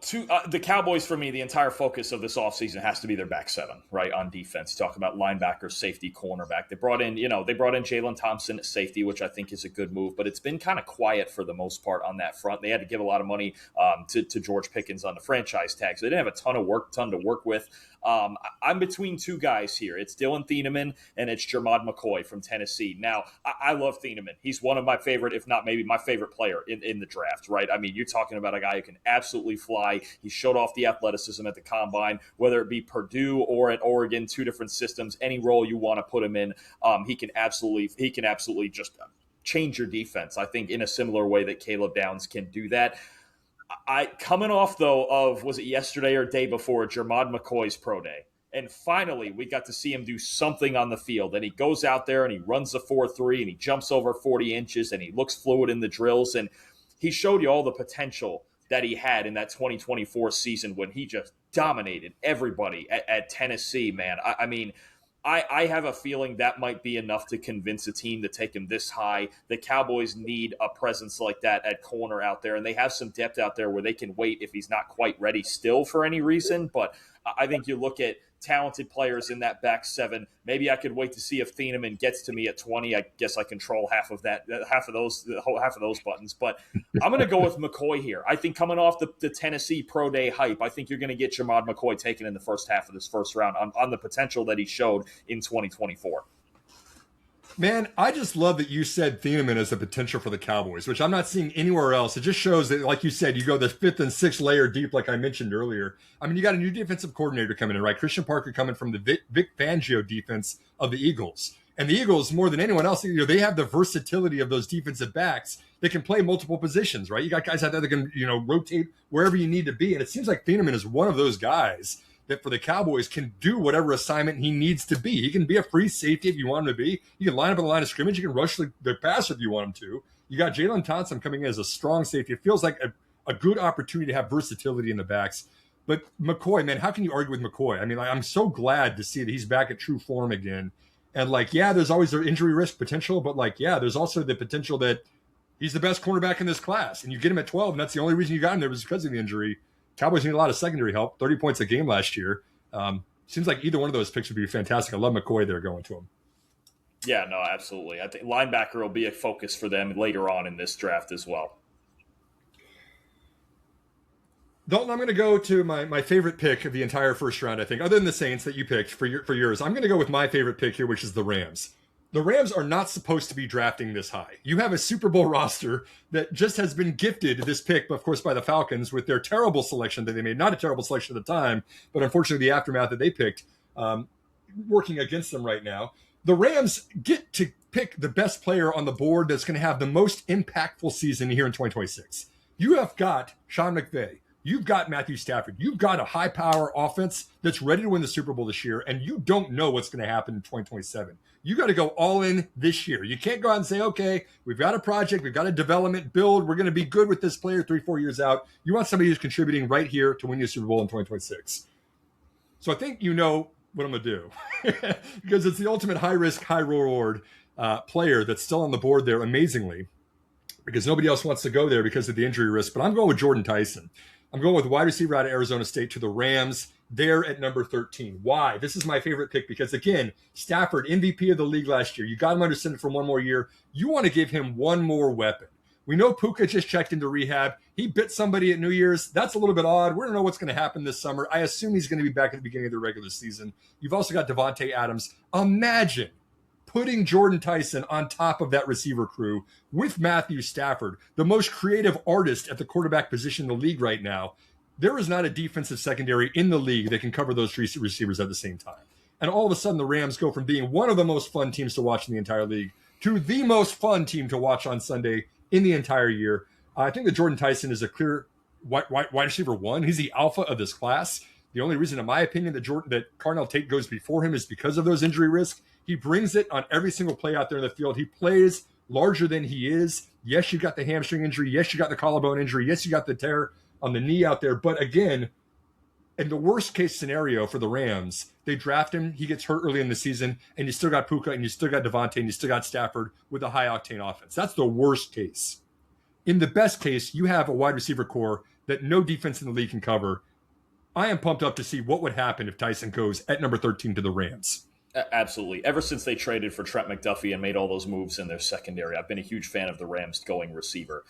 Speaker 2: the Cowboys, for me, the entire focus of this offseason has to be their back seven, right, on defense. You talk about linebacker, safety, cornerback. They brought in Jalen Thompson at safety, which I think is a good move, but it's been kind of quiet for the most part on that front. They had to give a lot of money to George Pickens on the franchise tag, so they didn't have a ton to work with. I'm between two guys here. It's Dylan Thieneman and it's Jermod McCoy from Tennessee. Now, I love Thieneman. He's one of my favorite, if not maybe my favorite player in the draft, right? I mean, you're talking about a guy who can absolutely fly. He showed off the athleticism at the combine, whether it be Purdue or at Oregon, two different systems, any role you want to put him in. He can absolutely just change your defense, I think, in a similar way that Caleb Downs can do that. Coming off, though, of, was it yesterday or day before, Jermod McCoy's pro day. And finally, we got to see him do something on the field. And he goes out there and he runs the 4.3 and he jumps over 40 inches and he looks fluid in the drills. And he showed you all the potential that he had in that 2024 season when he just dominated everybody at Tennessee, man. I mean, I have a feeling that might be enough to convince a team to take him this high. The Cowboys need a presence like that at corner out there, and they have some depth out there where they can wait if he's not quite ready still for any reason. But I think you look at talented players in that back seven. Maybe I could wait to see if Thieneman gets to me at 20. I guess I control half of those buttons. But I'm going to go with McCoy here. I think coming off the Tennessee Pro Day hype, I think you're going to get Jermod McCoy taken in the first half of this first round on the potential that he showed in 2024.
Speaker 1: Man, I just love that you said Thieneman as the potential for the Cowboys, which I'm not seeing anywhere else. It just shows that, like you said, you go the fifth and sixth layer deep, like I mentioned earlier. I mean, you got a new defensive coordinator coming in, right? Christian Parker coming from the Vic Fangio defense of the Eagles. And the Eagles, more than anyone else, they have the versatility of those defensive backs. They can play multiple positions, right? You got guys out there that can, rotate wherever you need to be. And it seems like Thieneman is one of those guys that for the Cowboys can do whatever assignment he needs to be. He can be a free safety if you want him to be. You can line up on the line of scrimmage. You can rush the passer if you want him to. You got Jalen Thompson coming in as a strong safety. It feels like a good opportunity to have versatility in the backs. But McCoy, man, how can you argue with McCoy? I mean, I'm so glad to see that he's back at true form again. And there's always the injury risk potential, but there's also the potential that he's the best cornerback in this class. And you get him at 12, and that's the only reason you got him there was because of the injury. Cowboys need a lot of secondary help, 30 points a game last year. Seems like either one of those picks would be fantastic. I love McCoy there going to him.
Speaker 2: Yeah, no, absolutely. I think linebacker will be a focus for them later on in this draft as well.
Speaker 1: Dalton, I'm going to go to my favorite pick of the entire first round, I think, other than the Saints that you picked for yours. I'm going to go with my favorite pick here, which is the Rams. The Rams are not supposed to be drafting this high. You have a Super Bowl roster that just has been gifted this pick, of course, by the Falcons with their terrible selection that they made. Not a terrible selection at the time, but unfortunately the aftermath that they picked working against them right now. The Rams get to pick the best player on the board that's going to have the most impactful season here in 2026. You have got Sean McVay. You've got Matthew Stafford. You've got a high-power offense that's ready to win the Super Bowl this year, and you don't know what's going to happen in 2027. You got to go all in this year. You can't go out and say, okay, we've got a project, we've got a development build, we're going to be good with this player 3-4 years out. You want somebody who's contributing right here to win your Super Bowl in 2026. So I think you know what I'm going to do because it's the ultimate high-risk, high-reward player that's still on the board there amazingly because nobody else wants to go there because of the injury risk. But I'm going with Jordan Tyson. I'm going with wide receiver out of Arizona State to the Rams. there at number 13. Why? This is my favorite pick because, again, Stafford, MVP of the league last year. You got him under center for one more year. You want to give him one more weapon. We know Puka just checked into rehab. He bit somebody at New Year's. That's a little bit odd. We don't know what's going to happen this summer. I assume he's going to be back at the beginning of the regular season. You've also got Devontae Adams. Imagine putting Jordan Tyson on top of that receiver crew with Matthew Stafford, the most creative artist at the quarterback position in the league right now. There is not a defensive secondary in the league that can cover those three receivers at the same time. And all of a sudden, the Rams go from being one of the most fun teams to watch in the entire league to the most fun team to watch on Sunday in the entire year. I think that Jordan Tyson is a clear wide receiver one. He's the alpha of this class. The only reason, in my opinion, that Cardinal Tate goes before him is because of those injury risks. He brings it on every single play out there in the field. He plays larger than he is. Yes, you got the hamstring injury. Yes, you got the collarbone injury. Yes, you got the tear on the knee out there. But again, in the worst case scenario for the Rams, they draft him, he gets hurt early in the season, and you still got Puka, and you still got Devontae, and you still got Stafford with a high-octane offense. That's the worst case. In the best case, you have a wide receiver core that no defense in the league can cover. I am pumped up to see what would happen if Tyson goes at number 13 to the Rams.
Speaker 2: Absolutely. Ever since they traded for Trent McDuffie and made all those moves in their secondary, I've been a huge fan of the Rams going receiver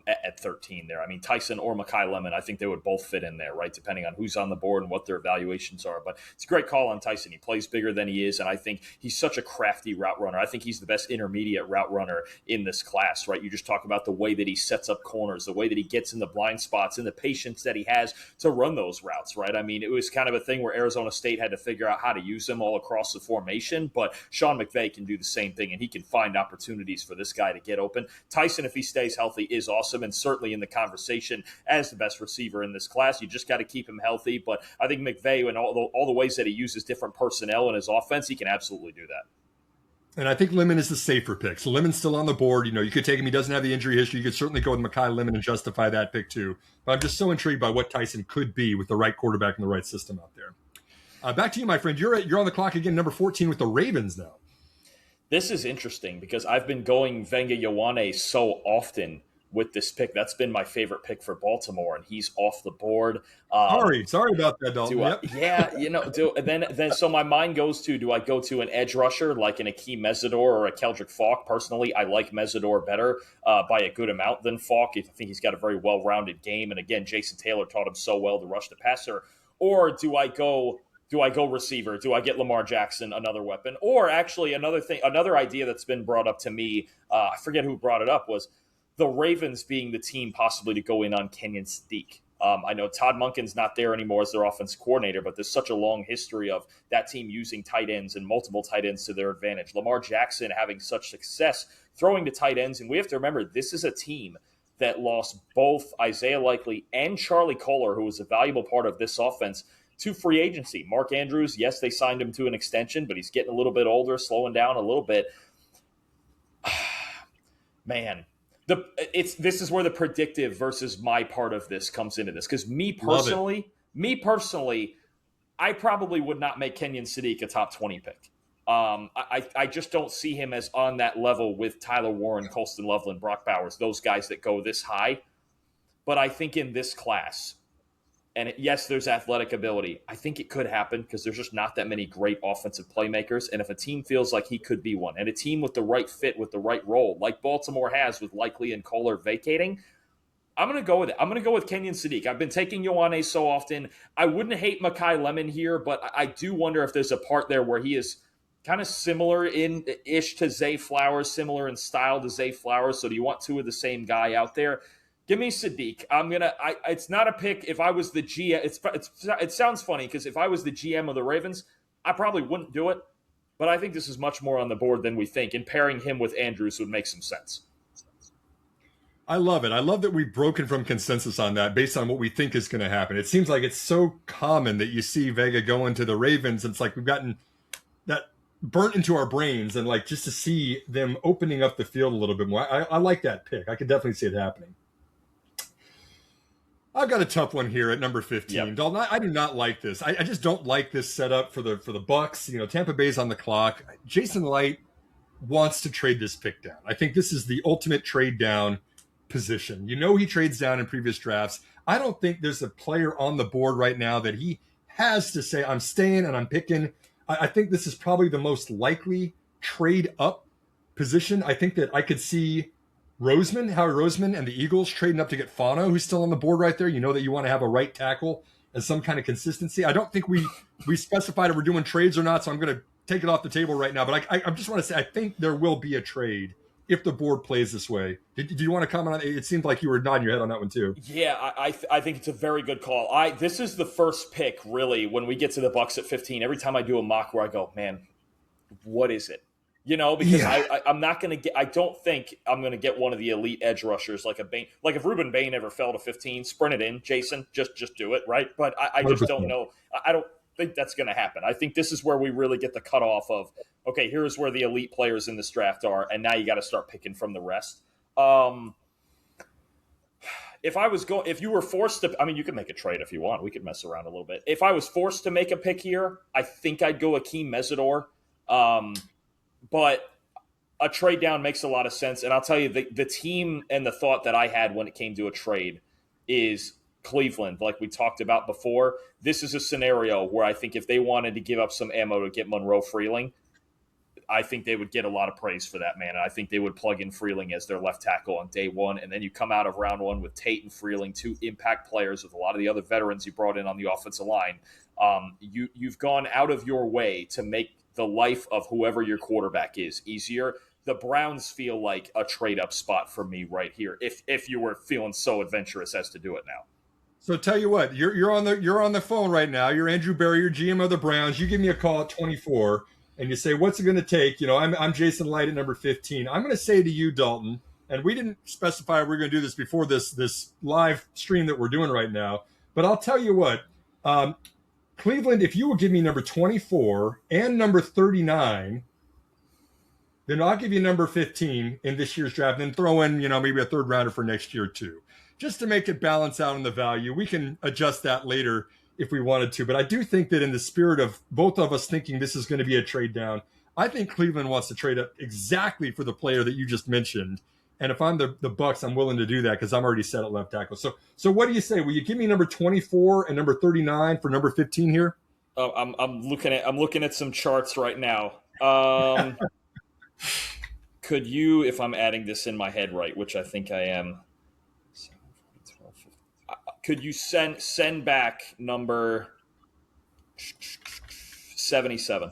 Speaker 2: at 13 there. I mean, Tyson or Mekhi Lemon, I think they would both fit in there, right, depending on who's on the board and what their evaluations are. But it's a great call on Tyson. He plays bigger than he is, and I think he's such a crafty route runner. I think he's the best intermediate route runner in this class, right? You just talk about the way that he sets up corners, the way that he gets in the blind spots, and the patience that he has to run those routes, right? I mean, it was kind of a thing where Arizona State had to figure out how to use them all across the formation, but Sean McVay can do the same thing, and he can find opportunities for this guy to get open. Tyson, if he stays healthy, is awesome, and certainly in the conversation as the best receiver in this class. You just got to keep him healthy, but I think McVay and all the ways that he uses different personnel in his offense, he can absolutely do that.
Speaker 1: And I think Lemon is the safer pick. So Lemon's still on the board. You know, you could take him. He doesn't have the injury history. You could certainly go with Mekhi Lemon and justify that pick too. But I'm just so intrigued by what Tyson could be with the right quarterback and the right system out there. Back to you, my friend. You're on the clock again, number 14 with the Ravens now.
Speaker 2: This is interesting because I've been going Venga Ioane so often with this pick. That's been my favorite pick for Baltimore, and he's off the board.
Speaker 1: Sorry about that, Dalton.
Speaker 2: So my mind goes to, do I go to an edge rusher like an Akeem Mesidor or a Keldrick Falk? Personally, I like Mesidor better by a good amount than Falk. I think he's got a very well-rounded game, and again, Jason Taylor taught him so well to rush the passer. Or do I go receiver? Do I get Lamar Jackson, another weapon? Or actually another idea that's been brought up to me, I forget who brought it up, was the Ravens being the team possibly to go in on Kenyon Sadiq. I know Todd Monken's not there anymore as their offense coordinator, but there's such a long history of that team using tight ends and multiple tight ends to their advantage. Lamar Jackson having such success throwing to tight ends. And we have to remember, this is a team that lost both Isaiah Likely and Charlie Kolar, who was a valuable part of this offense, to free agency. Mark Andrews, yes, they signed him to an extension, but he's getting a little bit older, slowing down a little bit. Man, this is where the predictive versus my part of this comes into this. Because me personally, I probably would not make Kenyon Sadiq a top 20 pick. I just don't see him as on that level with Tyler Warren, Colston Loveland, Brock Bowers, those guys that go this high. But I think in this class, and yes, there's athletic ability, I think it could happen because there's just not that many great offensive playmakers. And if a team feels like he could be one, and a team with the right fit, with the right role, like Baltimore has with Likely and Kolar vacating, I'm going to go with it. I'm going to go with Kenyon Sadiq. I've been taking Ioane so often. I wouldn't hate Mekhi Lemon here, but I do wonder if there's a part there where he is kind of similar in-ish to Zay Flowers, similar in style to Zay Flowers. So do you want two of the same guy out there? Give me Sadiq. It's not a pick. If I was the GM, it sounds funny because if I was the GM of the Ravens, I probably wouldn't do it. But I think this is much more on the board than we think, and pairing him with Andrews would make some sense.
Speaker 1: I love it. I love that we've broken from consensus on that based on what we think is going to happen. It seems like it's so common that you see Vega going to the Ravens. It's like we've gotten that burnt into our brains, and like just to see them opening up the field a little bit more. I like that pick. I could definitely see it happening. I've got a tough one here at number 15. Yep. Dalton, I do not like this. I just don't like this setup for the Bucs. You know, Tampa Bay's on the clock. Jason Light wants to trade this pick down. I think this is the ultimate trade down position. You know, he trades down in previous drafts. I don't think there's a player on the board right now that he has to say, I'm staying and I'm picking. I think this is probably the most likely trade up position. I think that I could see Howard Roseman and the Eagles trading up to get Fano, who's still on the board right there. You know that you want to have a right tackle and some kind of consistency. I don't think we specified if we're doing trades or not, so I'm going to take it off the table right now. But I just want to say I think there will be a trade if the board plays this way. Do you want to comment on it? It seemed like you were nodding your head on that one too.
Speaker 2: Yeah, I think it's a very good call. This is the first pick, really, when we get to the Bucs at 15. Every time I do a mock where I go, man, what is it? Because I'm not going to get – I don't think I'm going to get one of the elite edge rushers like a Bain. Like if Ruben Bain ever fell to 15, sprint it in, Jason. Just do it, right? But I just don't know. I don't think that's going to happen. I think this is where we really get the cutoff of, okay, here's where the elite players in this draft are, and now you got to start picking from the rest. If you were forced to – I mean, you can make a trade if you want. We could mess around a little bit. If I was forced to make a pick here, I think I'd go Akeem Mesidor. But a trade down makes a lot of sense. And I'll tell you, the team and the thought that I had when it came to a trade is Cleveland, like we talked about before. This is a scenario where I think if they wanted to give up some ammo to get Monroe Freeling, I think they would get a lot of praise for that, man. And I think they would plug in Freeling as their left tackle on day one. And then you come out of round one with Tate and Freeling, two impact players with a lot of the other veterans you brought in on the offensive line. You've gone out of your way to make the life of whoever your quarterback is easier. The Browns feel like a trade-up spot for me right here, if you were feeling so adventurous as to do it now.
Speaker 1: So tell you what, you're on the phone right now. You're Andrew Berry, you're GM of the Browns. You give me a call at 24, and you say, what's it going to take? I'm Jason Light at number 15. I'm going to say to you, Dalton, and we didn't specify we're going to do this before this live stream that we're doing right now, but I'll tell you what, Cleveland, if you will give me number 24 and number 39, then I'll give you number 15 in this year's draft, and then throw in, maybe a third rounder for next year too, just to make it balance out in the value. We can adjust that later if we wanted to, but I do think that in the spirit of both of us thinking this is going to be a trade down, I think Cleveland wants to trade up exactly for the player that you just mentioned. And if I'm the Bucs, I'm willing to do that because I'm already set at left tackle. So what do you say? Will you give me number 24 and number 39 for number 15 here?
Speaker 2: I'm looking at some charts right now. Could you, if I'm adding this in my head right, which I think I am, could you send back number 77?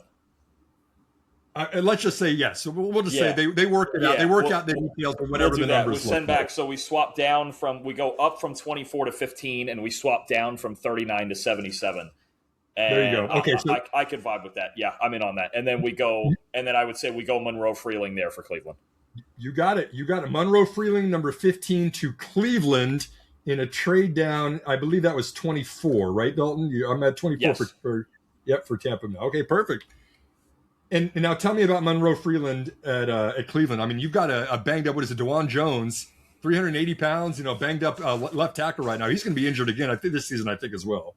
Speaker 1: Let's just say yes. So we'll just say they work it out. They work out the details of whatever the numbers
Speaker 2: we send back. So we swap down we go up from 24 to 15, and we swap down from 39 to 77. And
Speaker 1: there you go. Okay,
Speaker 2: I could vibe with that. Yeah, I'm in on that. And then I would say we go Monroe Freeling there for Cleveland.
Speaker 1: You got it. Monroe Freeling, number 15 to Cleveland in a trade down. I believe that was 24, right, Dalton? I'm at 24
Speaker 2: yes.
Speaker 1: for Tampa now. Okay, perfect. And now tell me about Monroe Freeland at Cleveland. I mean, you've got a banged up, DeJuan Jones, 380 pounds, banged up left tackle right now. He's going to be injured again, I think, this season, as well.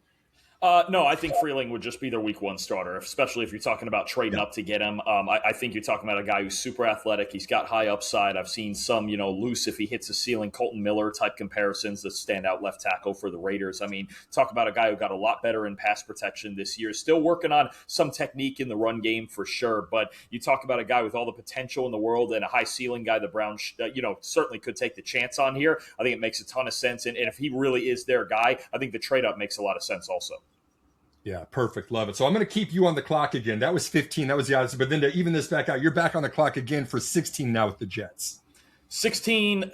Speaker 2: No, I think Freeling would just be their week one starter, especially if you're talking about trading up to get him. I think you're talking about a guy who's super athletic. He's got high upside. I've seen some, loose if he hits a ceiling, Colton Miller type comparisons, the standout left tackle for the Raiders. I mean, talk about a guy who got a lot better in pass protection this year. Still working on some technique in the run game for sure. But you talk about a guy with all the potential in the world and a high ceiling guy the Browns, certainly could take the chance on here. I think it makes a ton of sense. And if he really is their guy, I think the trade up makes a lot of sense also.
Speaker 1: Yeah, perfect. Love it. So I'm going to keep you on the clock again. That was 15. That was the odds. But then to even this back out, you're back on the clock again for 16 now with the Jets.
Speaker 2: 16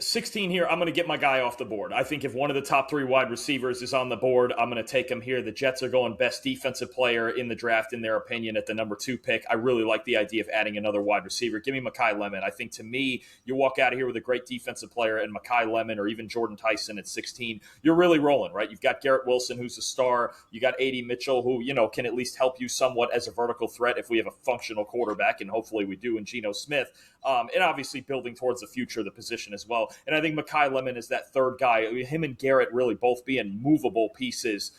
Speaker 2: here. I'm going to get my guy off the board. I think if one of the top three wide receivers is on the board, I'm going to take him here. The Jets are going best defensive player in the draft, in their opinion, at the number 2 pick. I really like the idea of adding another wide receiver. Give me Mekhi Lemon. I think, to me, you walk out of here with a great defensive player and Mekhi Lemon or even Jordan Tyson at 16. You're really rolling, right? You've got Garrett Wilson, who's a star. You got A.D. Mitchell, who, can at least help you somewhat as a vertical threat if we have a functional quarterback, and hopefully we do in Geno Smith. And obviously building towards the future of the position as well. And I think Mekhi Lemon is that third guy. Him and Garrett really both being movable pieces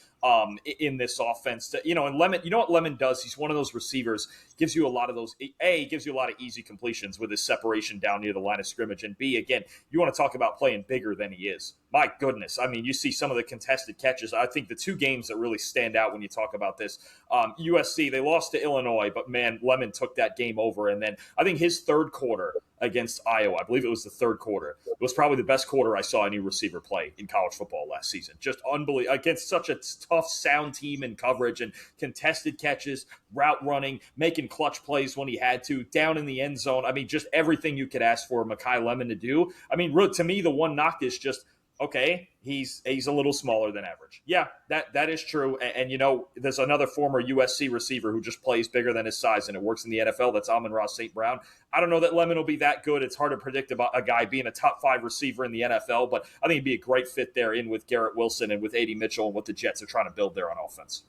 Speaker 2: in this offense. And Lemon, you know what Lemon does? He's one of those receivers, gives you a lot of those. A, gives you a lot of easy completions with his separation down near the line of scrimmage. And B, again, you want to talk about playing bigger than he is. My goodness. I mean, you see some of the contested catches. I think the two games that really stand out when you talk about this, USC, they lost to Illinois, but man, Lemon took that game over. And then I think his third quarter against Iowa, I believe it was the third quarter, it was probably the best quarter I saw any receiver play in college football last season. Just unbelievable against such a tough, sound team in coverage and contested catches, route running, making clutch plays when he had to, down in the end zone. I mean, just everything you could ask for Mekhi Lemon to do. I mean, to me, the one knock is just, okay, he's a little smaller than average. Yeah, that is true. And there's another former USC receiver who just plays bigger than his size, and it works in the NFL. That's Amon-Ra St. Brown. I don't know that Lemon will be that good. It's hard to predict about a guy being a top 5 receiver in the NFL, but I think he'd be a great fit there in with Garrett Wilson and with A.D. Mitchell and what the Jets are trying to build there on offense.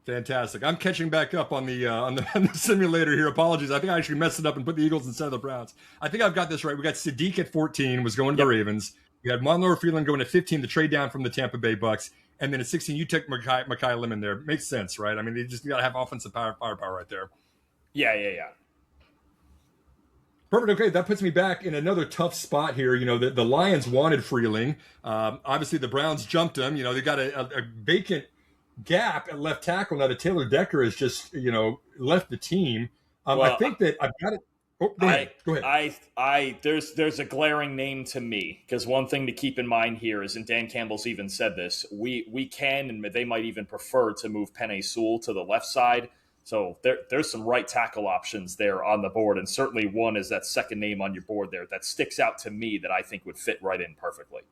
Speaker 1: Fantastic. I'm catching back up on the simulator here. Apologies. I think I actually messed it up and put the Eagles instead of the Browns. I think I've got this right. We got Sadiq at 14, was going to the Ravens. We had Monroe Freeling going at 15 to trade down from the Tampa Bay Bucs. And then at 16, you took Mekhi Lemon there. Makes sense, right? I mean, you got to have offensive firepower right there.
Speaker 2: Yeah.
Speaker 1: Perfect. Okay, that puts me back in another tough spot here. The Lions wanted Freeling. Obviously, the Browns jumped him. They got a vacant gap at left tackle. Now, the Taylor Decker has just, left the team. I think that I've got it. Oh, go ahead.
Speaker 2: There's a glaring name to me, because one thing to keep in mind here is, and Dan Campbell's even said this, we can, and they might even prefer to move Penei Sewell to the left side. So there's some right tackle options there on the board, and certainly one is that second name on your board there that sticks out to me that I think would fit right in perfectly.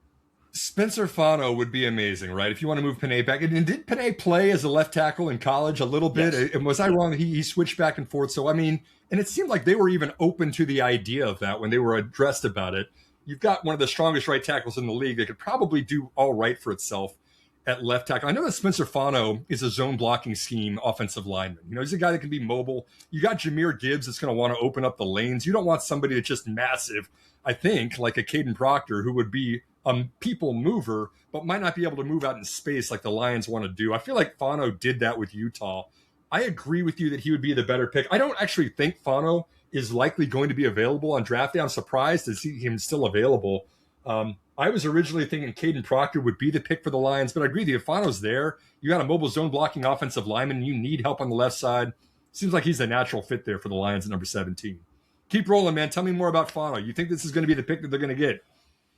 Speaker 1: Spencer Fano would be amazing, right? If you want to move Penei back. And did Penei play as a left tackle in college a little bit?
Speaker 2: Yes.
Speaker 1: And was I wrong? He switched back and forth. So, I mean, and it seemed like they were even open to the idea of that when they were addressed about it. You've got one of the strongest right tackles in the league that could probably do all right for itself at left tackle. I know that Spencer Fano is a zone blocking scheme offensive lineman. He's a guy that can be mobile. You got Jahmyr Gibbs that's going to want to open up the lanes. You don't want somebody that's just massive, I think, like a Caden Proctor, who would be a people mover, but might not be able to move out in space like the Lions want to do. I feel like Fano did that with Utah. I agree with you that he would be the better pick. I don't actually think Fano is likely going to be available on draft day. I'm surprised to see him still available. I was originally thinking Caden Proctor would be the pick for the Lions, but I agree with you. If Fano's there, you got a mobile zone blocking offensive lineman, you need help on the left side. Seems like he's a natural fit there for the Lions at number 17. Keep rolling, man. Tell me more about Fano. You think this is going to be the pick that they're going to get?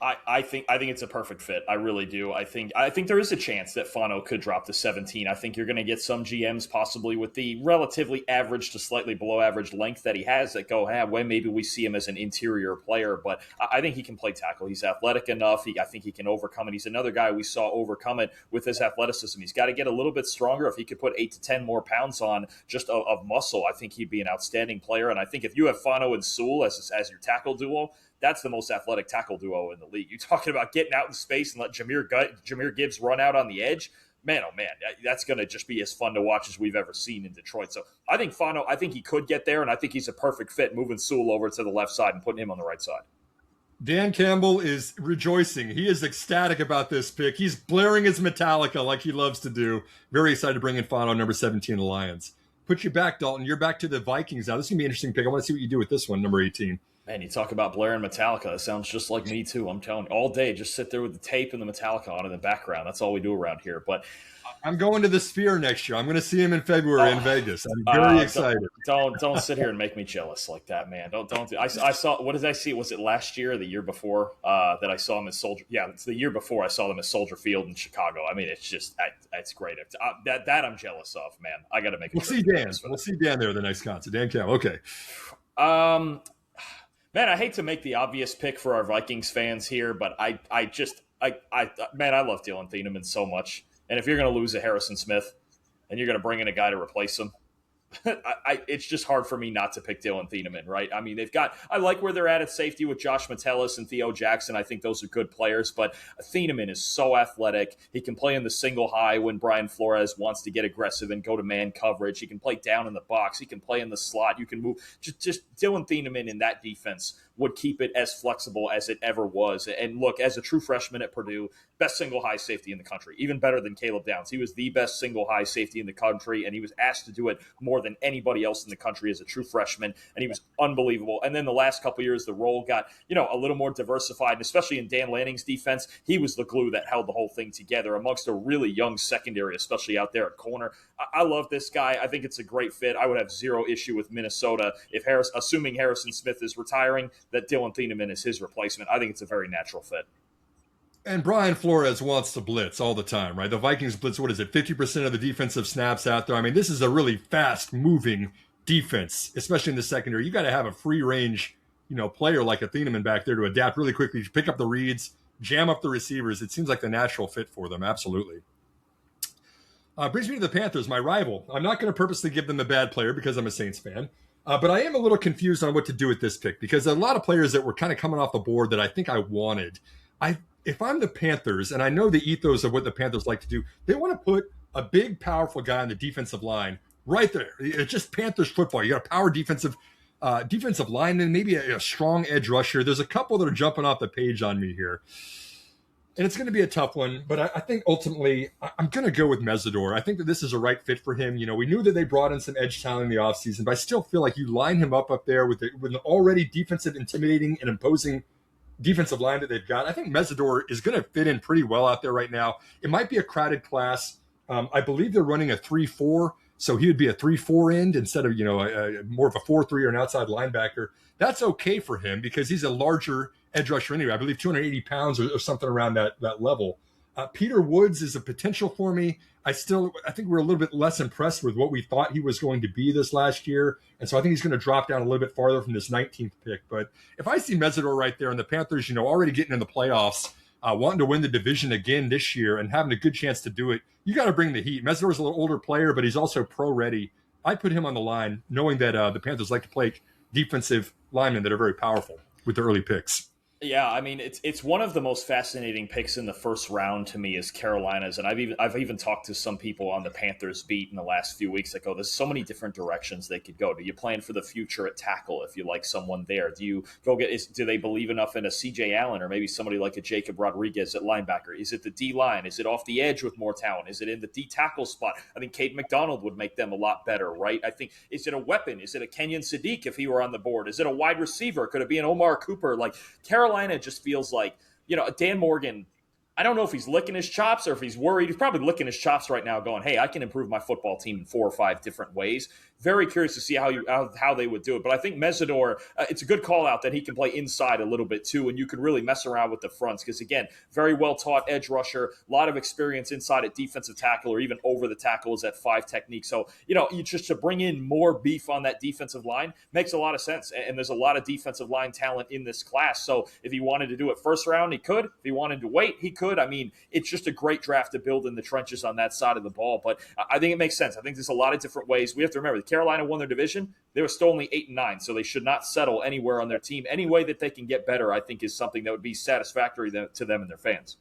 Speaker 2: I think it's a perfect fit. I really do. I think there is a chance that Fano could drop to 17. I think you're going to get some GMs possibly with the relatively average to slightly below average length that he has that go, well, maybe we see him as an interior player, but I think he can play tackle. He's athletic enough. I think he can overcome it. He's another guy we saw overcome it with his athleticism. He's got to get a little bit stronger. If he could put 8 to 10 more pounds on just of muscle, I think he'd be an outstanding player. And I think if you have Fano and Sewell as your tackle duo, that's the most athletic tackle duo in the league. You're talking about getting out in space and let Jahmyr Gibbs run out on the edge. Man, oh man, that's going to just be as fun to watch as we've ever seen in Detroit. So I think Fano, I think he could get there, and I think he's a perfect fit moving Sewell over to the left side and putting him on the right side.
Speaker 1: Dan Campbell is rejoicing. He is ecstatic about this pick. He's blaring his Metallica like he loves to do. Very excited to bring in Fano, number 17, the Lions. Put you back, Dalton. You're back to the Vikings now. This is going to be an interesting pick. I want to see what you do with this one, number 18.
Speaker 2: Man, you talk about blaring Metallica. That sounds just like me, too. I'm telling you, all day, just sit there with the tape and the Metallica on in the background. That's all we do around here. But
Speaker 1: I'm going to the Sphere next year. I'm going to see him in February in Vegas. I'm very excited.
Speaker 2: Don't sit here and make me jealous like that, man. Don't do. I saw. What did I see? Was it last year or the year before that I saw him at Soldier? Yeah, it's the year before I saw them at Soldier Field in Chicago. I mean, it's just it's great. That I'm jealous of, man. I got to make.
Speaker 1: We'll see Dan. We'll see Dan there the next concert. Dan Campbell. Okay.
Speaker 2: Man, I hate to make the obvious pick for our Vikings fans here, but I love Dylan Thieneman so much. And if you're going to lose a Harrison Smith and you're going to bring in a guy to replace him, it's just hard for me not to pick Dylan Thieneman, right? I mean, I like where they're at safety with Josh Metellus and Theo Jackson. I think those are good players, but Thieneman is so athletic. He can play in the single high when Brian Flores wants to get aggressive and go to man coverage. He can play down in the box. He can play in the slot. You can move. Just Dylan Thieneman in that defense would keep it as flexible as it ever was. And look, as a true freshman at Purdue, best single high safety in the country, even better than Caleb Downs. He was the best single high safety in the country, and he was asked to do it more than anybody else in the country as a true freshman, and he was unbelievable. And then the last couple of years, the role got, a little more diversified, and especially in Dan Lanning's defense, he was the glue that held the whole thing together amongst a really young secondary, especially out there at corner. I love this guy. I think it's a great fit. I would have zero issue with Minnesota if assuming Harrison Smith is retiring, that Dylan Thieneman is his replacement. I think it's a very natural fit.
Speaker 1: And Brian Flores wants to blitz all the time, right? The Vikings blitz, 50% of the defensive snaps out there. I mean, this is a really fast-moving defense, especially in the secondary. You got to have a free-range, player like a Thieneman back there to adapt really quickly, to pick up the reads, jam up the receivers. It seems like the natural fit for them, absolutely. Brings me to the Panthers, my rival. I'm not going to purposely give them a bad player because I'm a Saints fan, but I am a little confused on what to do with this pick because a lot of players that were kind of coming off the board that I think I wanted. If I'm the Panthers, and I know the ethos of what the Panthers like to do, they want to put a big, powerful guy on the defensive line right there. It's just Panthers football. You got a power defensive lineman, maybe a strong edge rusher. There's a couple that are jumping off the page on me here. And it's going to be a tough one, but I think ultimately I'm going to go with Mesidor. I think that this is a right fit for him. We knew that they brought in some edge talent in the offseason, but I still feel like you line him up there with an already defensive, intimidating, and imposing defensive line that they've got. I think Mesidor is going to fit in pretty well out there right now. It might be a crowded class. I believe they're running a 3-4, so he would be a 3-4 end instead of more of a 4-3 or an outside linebacker. That's okay for him because he's a larger edge rusher anyway. I believe 280 pounds or something around that level. Peter Woods is a potential for me. I think we're a little bit less impressed with what we thought he was going to be this last year. And so I think he's going to drop down a little bit farther from this 19th pick. But if I see Mesidor right there and the Panthers, already getting in the playoffs, wanting to win the division again this year and having a good chance to do it, you got to bring the heat. Mesidor's a little older player, but he's also pro ready. I put him on the line knowing that the Panthers like to play defensive linemen that are very powerful with the early picks.
Speaker 2: Yeah, I mean it's one of the most fascinating picks in the first round to me is Carolina's, and I've even talked to some people on the Panthers beat in the last few weeks that go, there's so many different directions they could go. Do you plan for the future at tackle if you like someone there? Do you go do they believe enough in a CJ Allen or maybe somebody like a Jacob Rodriguez at linebacker? Is it the D line? Is it off the edge with more talent? Is it in the D tackle spot? I think Cade McDonald would make them a lot better, right? I think, is it a weapon? Is it a Kenyon Sadiq if he were on the board? Is it a wide receiver? Could it be an Omar Cooper? Like Carolina just feels like, Dan Morgan, I don't know if he's licking his chops or if he's worried. He's probably licking his chops right now going, hey, I can improve my football team in 4 or 5 different ways. Very curious to see how they would do it. But I think Mesidor, it's a good call out that he can play inside a little bit too, and you can really mess around with the fronts because, again, very well-taught edge rusher, a lot of experience inside at defensive tackle or even over the tackles at 5 technique. So, you just to bring in more beef on that defensive line makes a lot of sense, and there's a lot of defensive line talent in this class. So if he wanted to do it first round, he could. If he wanted to wait, he could. I mean, it's just a great draft to build in the trenches on that side of the ball. But I think it makes sense. I think there's a lot of different ways. We have to remember, Carolina won their division. They were still only 8-9, so they should not settle anywhere on their team. Any way that they can get better, I think, is something that would be satisfactory to them and their fans.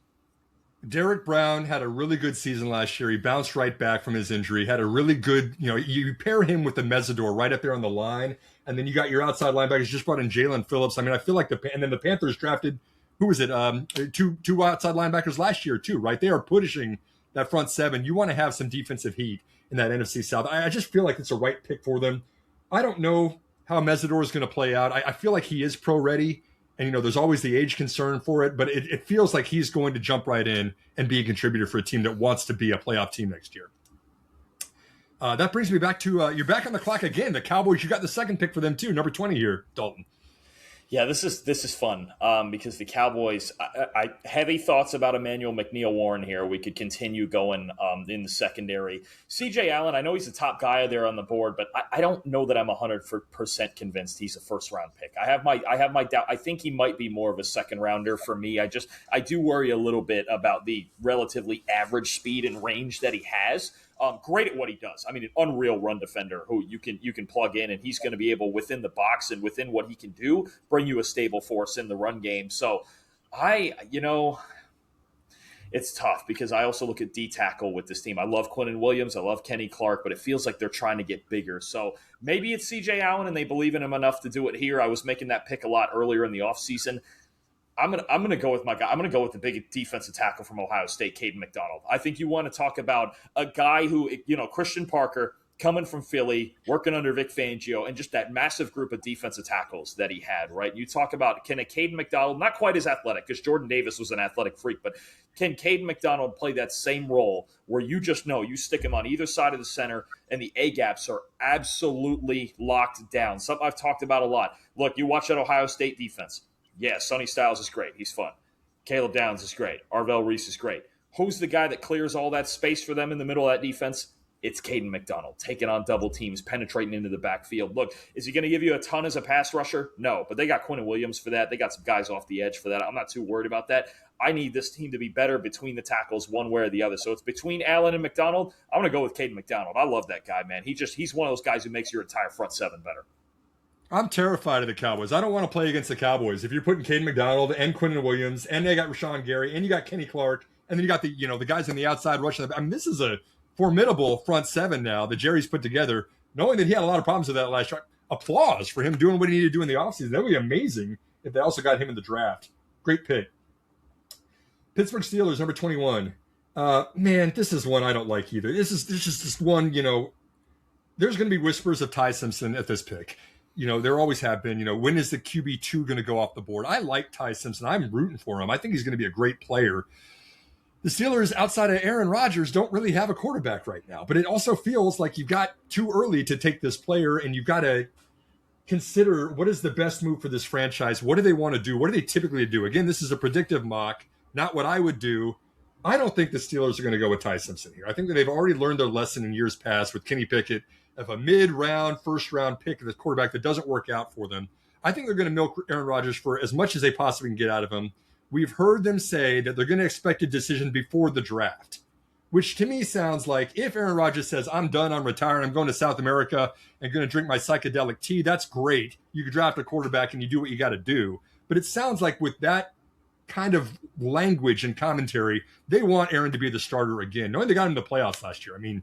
Speaker 1: Derek Brown had a really good season last year. He bounced right back from his injury, had a really good, you pair him with the Mesidor right up there on the line, and then you got your outside linebackers. Just brought in Jalen Phillips. I mean, I feel like and then the Panthers drafted, who was it? Two outside linebackers last year too, right? They are pushing that front 7. You want to have some defensive heat in that NFC South. I just feel like it's a right pick for them. I don't know how Mesidor is going to play out. I feel like he is pro ready, and there's always the age concern for it, but it feels like he's going to jump right in and be a contributor for a team that wants to be a playoff team next year. That brings me back to you're back on the clock again. The Cowboys, you got the second pick for them too, number 20 here, Dalton.
Speaker 2: Yeah, this is fun because the Cowboys, I heavy thoughts about Emmanuel McNeil-Warren here. We could continue going in the secondary. CJ Allen, I know he's the top guy there on the board, but I don't know that I'm 100% convinced he's a first-round pick. I have my doubt. I think he might be more of a second-rounder for me. I do worry a little bit about the relatively average speed and range that he has. Great at what he does. I mean, an unreal run defender who you can plug in, and he's going to be able, within the box and within what he can do, bring you a stable force in the run game. So it's tough because I also look at D tackle with this team. I love Quinnen Williams. I love Kenny Clark, but it feels like they're trying to get bigger. So maybe it's CJ Allen and they believe in him enough to do it here. I was making that pick a lot earlier in the offseason. I'm gonna go with my guy. I'm gonna go with the big defensive tackle from Ohio State, Caden McDonald. I think you want to talk about a guy who, Christian Parker coming from Philly, working under Vic Fangio, and just that massive group of defensive tackles that he had, right? You talk about, can a Caden McDonald, not quite as athletic, because Jordan Davis was an athletic freak, but can Caden McDonald play that same role where you just know you stick him on either side of the center and the A-gaps are absolutely locked down? Something I've talked about a lot. Look, you watch that Ohio State defense. Yeah, Sonny Styles is great. He's fun. Caleb Downs is great. Arvell Reese is great. Who's the guy that clears all that space for them in the middle of that defense? It's Caden McDonald, taking on double teams, penetrating into the backfield. Look, is he going to give you a ton as a pass rusher? No, but they got Quinnen Williams for that. They got some guys off the edge for that. I'm not too worried about that. I need this team to be better between the tackles one way or the other. So it's between Allen and McDonald. I'm going to go with Caden McDonald. I love that guy, man. He's one of those guys who makes your entire front seven better.
Speaker 1: I'm terrified of the Cowboys. I don't want to play against the Cowboys. If you're putting Caden McDonald and Quinnen Williams, and they got Rashawn Gary, and you got Kenny Clark, and then you got the guys on the outside rushing. I mean, this is a formidable front seven now that Jerry's put together, knowing that he had a lot of problems with that last year. Applause for him doing what he needed to do in the offseason. That would be amazing if they also got him in the draft. Great pick. Pittsburgh Steelers, number 21. Man, this is one I don't like either. This is just one, there's going to be whispers of Ty Simpson at this pick. There always have been. When is the QB2 going to go off the board? I like Ty Simpson. I'm rooting for him. I think he's going to be a great player. The Steelers, outside of Aaron Rodgers, don't really have a quarterback right now. But it also feels like you've got too early to take this player, and you've got to consider what is the best move for this franchise. What do they want to do? What do they typically do? Again, this is a predictive mock, not what I would do. I don't think the Steelers are going to go with Ty Simpson here. I think that they've already learned their lesson in years past with Kenny Pickett. Of a mid-round, first-round pick of the quarterback that doesn't work out for them. I think they're going to milk Aaron Rodgers for as much as they possibly can get out of him. We've heard them say that they're going to expect a decision before the draft, which to me sounds like if Aaron Rodgers says, I'm done, I'm retiring, I'm going to South America and going to drink my psychedelic tea, that's great. You can draft a quarterback and you do what you got to do. But it sounds like with that kind of language and commentary, they want Aaron to be the starter again, knowing they got him to the playoffs last year. I mean,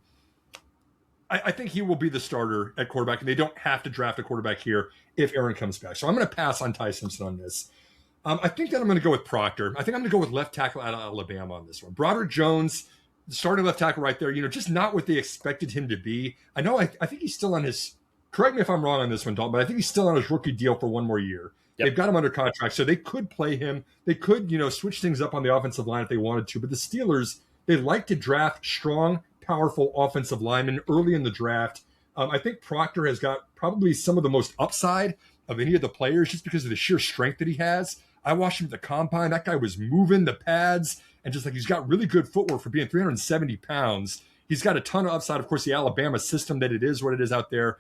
Speaker 1: I think he will be the starter at quarterback, and they don't have to draft a quarterback here if Aaron comes back. So I'm going to pass on Ty Simpson on this. I think that I'm going to go with Proctor. I think I'm going to go with left tackle out of Alabama on this one. Broderick Jones, the starting left tackle right there, just not what they expected him to be. I know I think he's still on his – correct me if I'm wrong on this one, Dalton, but I think he's still on his rookie deal for one more year. Yep. They've got him under contract, so they could play him. They could, switch things up on the offensive line if they wanted to. But the Steelers, they like to draft strong – powerful offensive lineman early in the draft. I think Proctor has got probably some of the most upside of any of the players just because of the sheer strength that he has. I watched him at the combine. That guy was moving the pads and just like he's got really good footwork for being 370 pounds. He's got a ton of upside. Of course, the Alabama system that it is what it is out there.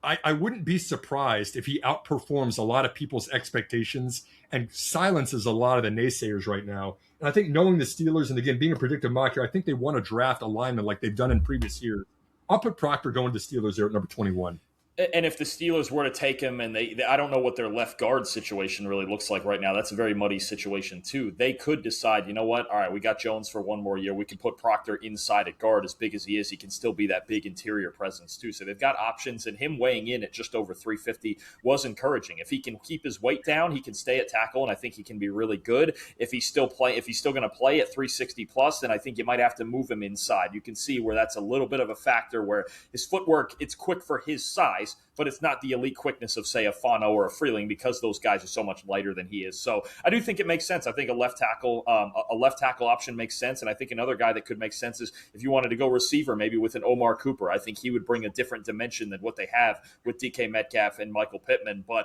Speaker 1: I wouldn't be surprised if he outperforms a lot of people's expectations and silences a lot of the naysayers right now. And I think knowing the Steelers, and again, being a predictive mock here, I think they want to draft a lineman like they've done in previous years. I'll put Proctor going to Steelers there at number 21.
Speaker 2: And if the Steelers were to take him, and I don't know what their left guard situation really looks like right now. That's a very muddy situation too. They could decide, you know what? All right, we got Jones for one more year. We can put Proctor inside at guard. As big as he is, he can still be that big interior presence too. So they've got options, and him weighing in at just over 350 was encouraging. If he can keep his weight down, he can stay at tackle, and I think he can be really good. If he's still going to play at 360 plus, then I think you might have to move him inside. You can see where that's a little bit of a factor where his footwork, it's quick for his size, but it's not the elite quickness of, say, a Fano or a Freeling because those guys are so much lighter than he is. So I do think it makes sense. I think a left tackle option makes sense, and I think another guy that could make sense is if you wanted to go receiver, maybe with an Omar Cooper. I think he would bring a different dimension than what they have with DK Metcalf and Michael Pittman. But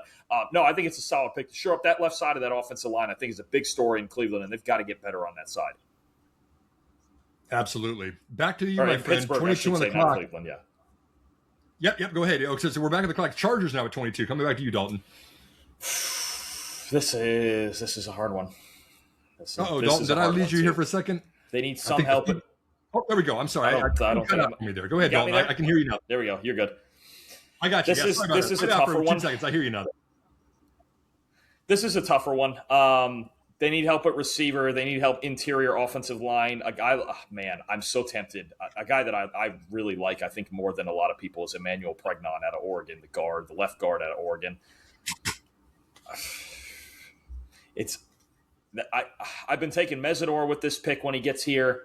Speaker 2: no, I think it's a solid pick to shore up that left side of that offensive line. I think is a big story in Cleveland, and they've got to get better on that side.
Speaker 1: Absolutely. Back to you, my friend.
Speaker 2: Pittsburgh,
Speaker 1: 22 on the clock.
Speaker 2: Cleveland, yeah.
Speaker 1: Yep, go ahead. So we're back at the clock. Chargers now at 22. Coming back to you, Dalton.
Speaker 2: This is a hard one.
Speaker 1: Dalton, did I lose you here for a second?
Speaker 2: They need some help.
Speaker 1: Oh, there we go. I'm sorry. I don't cut out me there. Go ahead, Dalton. I can hear you now.
Speaker 2: There we go. You're good.
Speaker 1: I got you.
Speaker 2: This is a tougher one.
Speaker 1: 2 seconds. I hear you now.
Speaker 2: This is a tougher one. They need help at receiver. They need help interior offensive line. A guy, oh, man, I'm so tempted. A guy that I really like, I think more than a lot of people, is Emmanuel Pregnon out of Oregon, the left guard out of Oregon. I've been taking Mesidor with this pick when he gets here.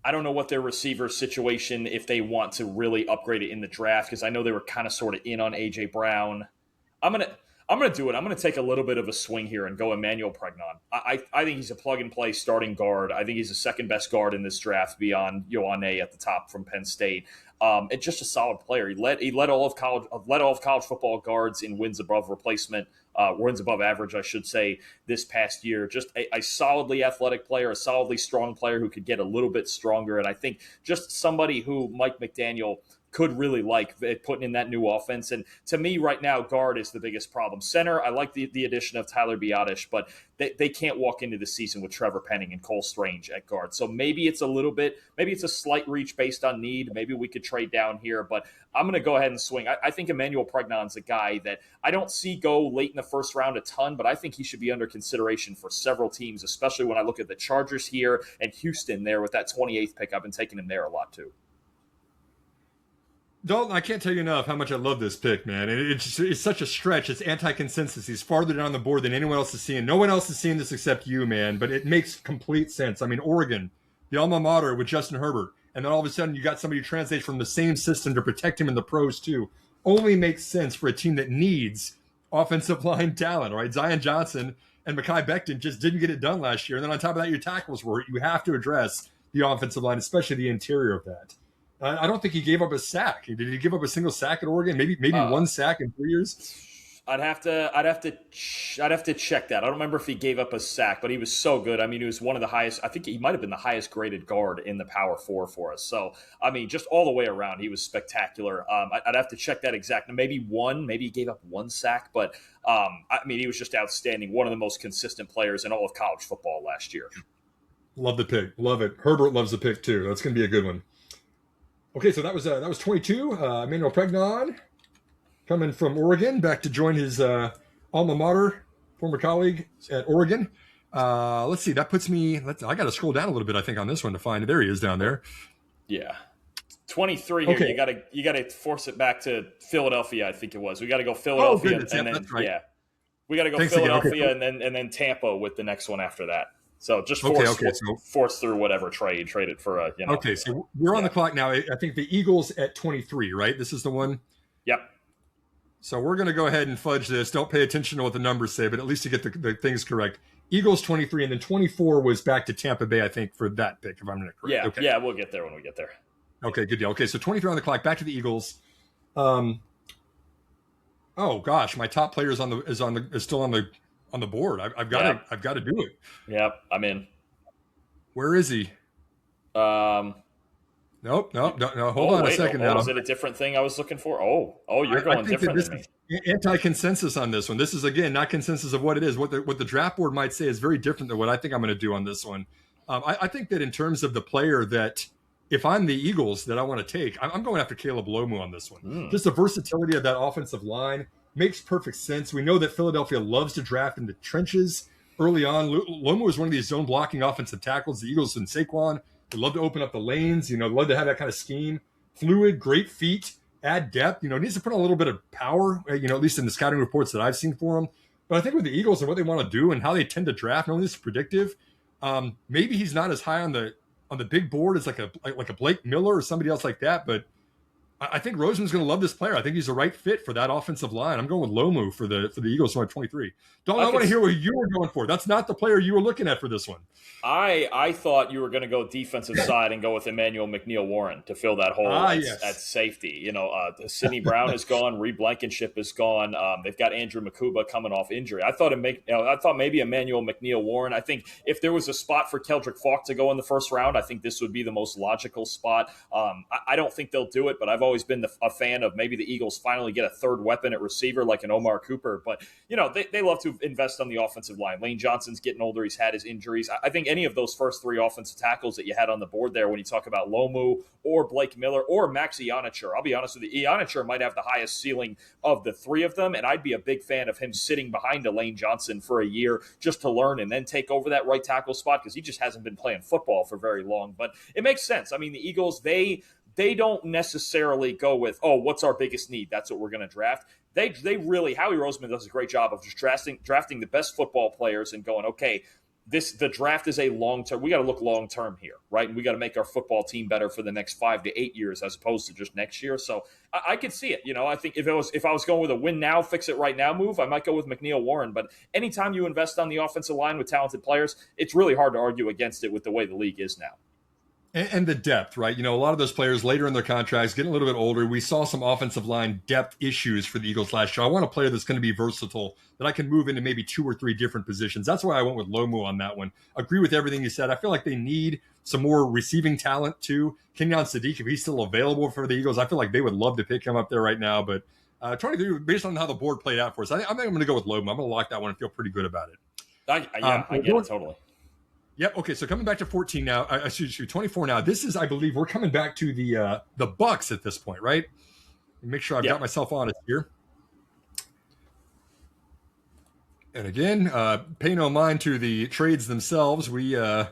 Speaker 2: I don't know what their receiver situation, if they want to really upgrade it in the draft, because I know they were kind of sort of in on A.J. Brown. I'm gonna do it. I'm gonna take a little bit of a swing here and go Emmanuel Pregnon. I think he's a plug and play starting guard. I think he's the second best guard in this draft beyond Ioane at the top from Penn State. It's just a solid player. He led all of college football guards in wins above replacement, wins above average, I should say, this past year. Just a solidly athletic player, a solidly strong player who could get a little bit stronger. And I think just somebody who Mike McDaniel could really like putting in that new offense. And to me right now, guard is the biggest problem. Center, I like the addition of Tyler Biadasz, but they can't walk into the season with Trevor Penning and Cole Strange at guard. So maybe it's a slight reach based on need. Maybe we could trade down here, but I'm going to go ahead and swing. I think Emmanuel Pregnon's a guy that I don't see go late in the first round a ton, but I think he should be under consideration for several teams, especially when I look at the Chargers here and Houston there with that 28th pick. I've been taking him there a lot too.
Speaker 1: Dalton, I can't tell you enough how much I love this pick, man. It's such a stretch. It's anti-consensus. He's farther down the board than anyone else is seeing. No one else is seeing this except you, man. But it makes complete sense. I mean, Oregon, the alma mater with Justin Herbert, and then all of a sudden you got somebody who translates from the same system to protect him in the pros too. Only makes sense for a team that needs offensive line talent, right? Zion Johnson and Mekhi Becton just didn't get it done last year. And then on top of that, your tackles were. You have to address the offensive line, especially the interior of that. I don't think he gave up a sack. Did he give up a single sack at Oregon? Maybe one sack in 3 years.
Speaker 2: I'd have to check that. I don't remember if he gave up a sack, but he was so good. I mean, he was one of the highest. I think he might have been the highest graded guard in the Power Four for us. So, I mean, just all the way around, he was spectacular. I'd have to check that exact. Maybe he gave up one sack, but I mean, he was just outstanding. One of the most consistent players in all of college football last year.
Speaker 1: Love the pick. Love it. Herbert loves the pick too. That's going to be a good one. Okay, so that was 22. Emmanuel Pregnon coming from Oregon, back to join his alma mater, former colleague at Oregon. Let's see, that puts me. I got to scroll down a little bit, I think, on this one to find it. There he is down there.
Speaker 2: Yeah, 23 here. Okay. You got to force it back to Philadelphia. I think it was. We got to go Philadelphia, and then we got to go Thanks Philadelphia, and then Tampa with the next one after that. So just force through whatever trade it for a.
Speaker 1: Okay, so we're on the clock now. I think the Eagles at 23, right? This is the one.
Speaker 2: Yep.
Speaker 1: So we're going to go ahead and fudge this. Don't pay attention to what the numbers say, but at least you get the things correct. Eagles 23, and then 24 was back to Tampa Bay, I think, for that pick, if I'm not correct.
Speaker 2: Yeah,
Speaker 1: okay.
Speaker 2: Yeah, we'll get there when we get there.
Speaker 1: Okay, good deal. Okay, so 23 on the clock. Back to the Eagles. Oh gosh, my top player is still on the board. I've got to do it.
Speaker 2: Yep, I'm in.
Speaker 1: Where is he? Nope. No. Hold on a second now.
Speaker 2: Is it a different thing I was looking for? You're going different than me.
Speaker 1: Anti-consensus on this one. This is, again, not consensus of what it is. What the draft board might say is very different than what I think I'm going to do on this one. I think that in terms of the player that, if I'm the Eagles that I want to take, I'm going after Caleb Lomu on this one. Just the versatility of that offensive line makes perfect sense. We know that Philadelphia loves to draft in the trenches early on. Lomu is one of these zone blocking offensive tackles. The Eagles and Saquon, they love to open up the lanes, love to have that kind of scheme. Fluid, great feet, add depth. Needs to put on a little bit of power, at least in the scouting reports that I've seen for him. But I think with the Eagles and what they want to do and how they tend to draft, not only is predictive, maybe he's not as high on the big board as like a Blake Miller or somebody else like that, but I think Roseman's going to love this player. I think he's the right fit for that offensive line. I'm going with Lomu for the Eagles at 23. I want to hear what you were going for. That's not the player you were looking at for this one.
Speaker 2: I thought you were going to go defensive side and go with Emmanuel McNeil-Warren to fill that hole at safety. Sidney Brown is gone. Reed Blankenship is gone. They've got Andrew Makuba coming off injury. I thought maybe Emmanuel McNeil-Warren. I think if there was a spot for Keldrick Faulk to go in the first round, I think this would be the most logical spot. I don't think they'll do it, but I've always always been a fan of maybe the Eagles finally get a third weapon at receiver like an Omar Cooper. But, they love to invest on the offensive line. Lane Johnson's getting older. He's had his injuries. I think any of those first three offensive tackles that you had on the board there when you talk about Lomu or Blake Miller or Max Ionicher, I'll be honest with you, Ionicher might have the highest ceiling of the three of them, and I'd be a big fan of him sitting behind a Lane Johnson for a year just to learn and then take over that right tackle spot because he just hasn't been playing football for very long. But it makes sense. I mean, the Eagles, they don't necessarily go with, what's our biggest need? That's what we're going to draft. They really, Howie Roseman does a great job of just drafting the best football players and going, okay, the draft is a long-term. We got to look long-term here, right? And we got to make our football team better for the next 5 to 8 years as opposed to just next year. So I could see it. I think if I was going with a win now, fix it right now move, I might go with McNeil Warren. But anytime you invest on the offensive line with talented players, it's really hard to argue against it with the way the league is now.
Speaker 1: And the depth, right? A lot of those players later in their contracts, getting a little bit older. We saw some offensive line depth issues for the Eagles last year. I want a player that's going to be versatile, that I can move into maybe 2 or 3 different positions. That's why I went with Lomu on that one. Agree with everything you said. I feel like they need some more receiving talent too. Kenyon Sadiq, if he's still available for the Eagles, I feel like they would love to pick him up there right now. But 23, based on how the board played out for us, I think I'm going to go with Lomu. I'm going to lock that one and feel pretty good about it.
Speaker 2: I get it totally.
Speaker 1: Yep. Okay. So coming back to 14 now, 24 now. This is, I believe, we're coming back to the Bucs at this point, right? Make sure I've got myself honest here. And again, pay no mind to the trades themselves. We are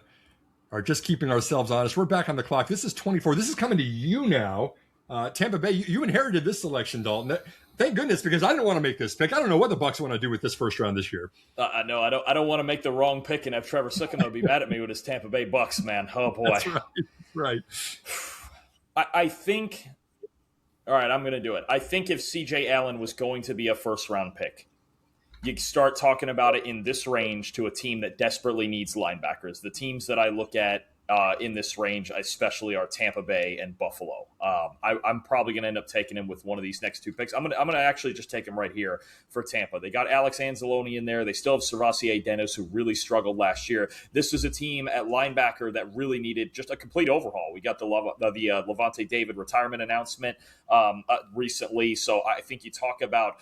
Speaker 1: just keeping ourselves honest. We're back on the clock. This is 24. This is coming to you now. Tampa Bay, you inherited this selection, Dalton. Thank goodness, because I didn't want to make this pick. I don't know what the Bucs want to do with this first round this year.
Speaker 2: I know. I don't want to make the wrong pick and have Trevor Sikkema be mad at me with his Tampa Bay Bucs, man. Oh, boy.
Speaker 1: That's right.
Speaker 2: I think – all right, I'm going to do it. I think if C.J. Allen was going to be a first-round pick, you start talking about it in this range to a team that desperately needs linebackers. The teams that I look at in this range, especially, are Tampa Bay and Buffalo. I'm probably going to end up taking him with one of these next 2 picks. I'm going to actually just take him right here for Tampa. They got Alex Anzalone in there. They still have Servassier Dennis, who really struggled last year. This is a team at linebacker that really needed just a complete overhaul. We got the Levante David retirement announcement recently, so I think you talk about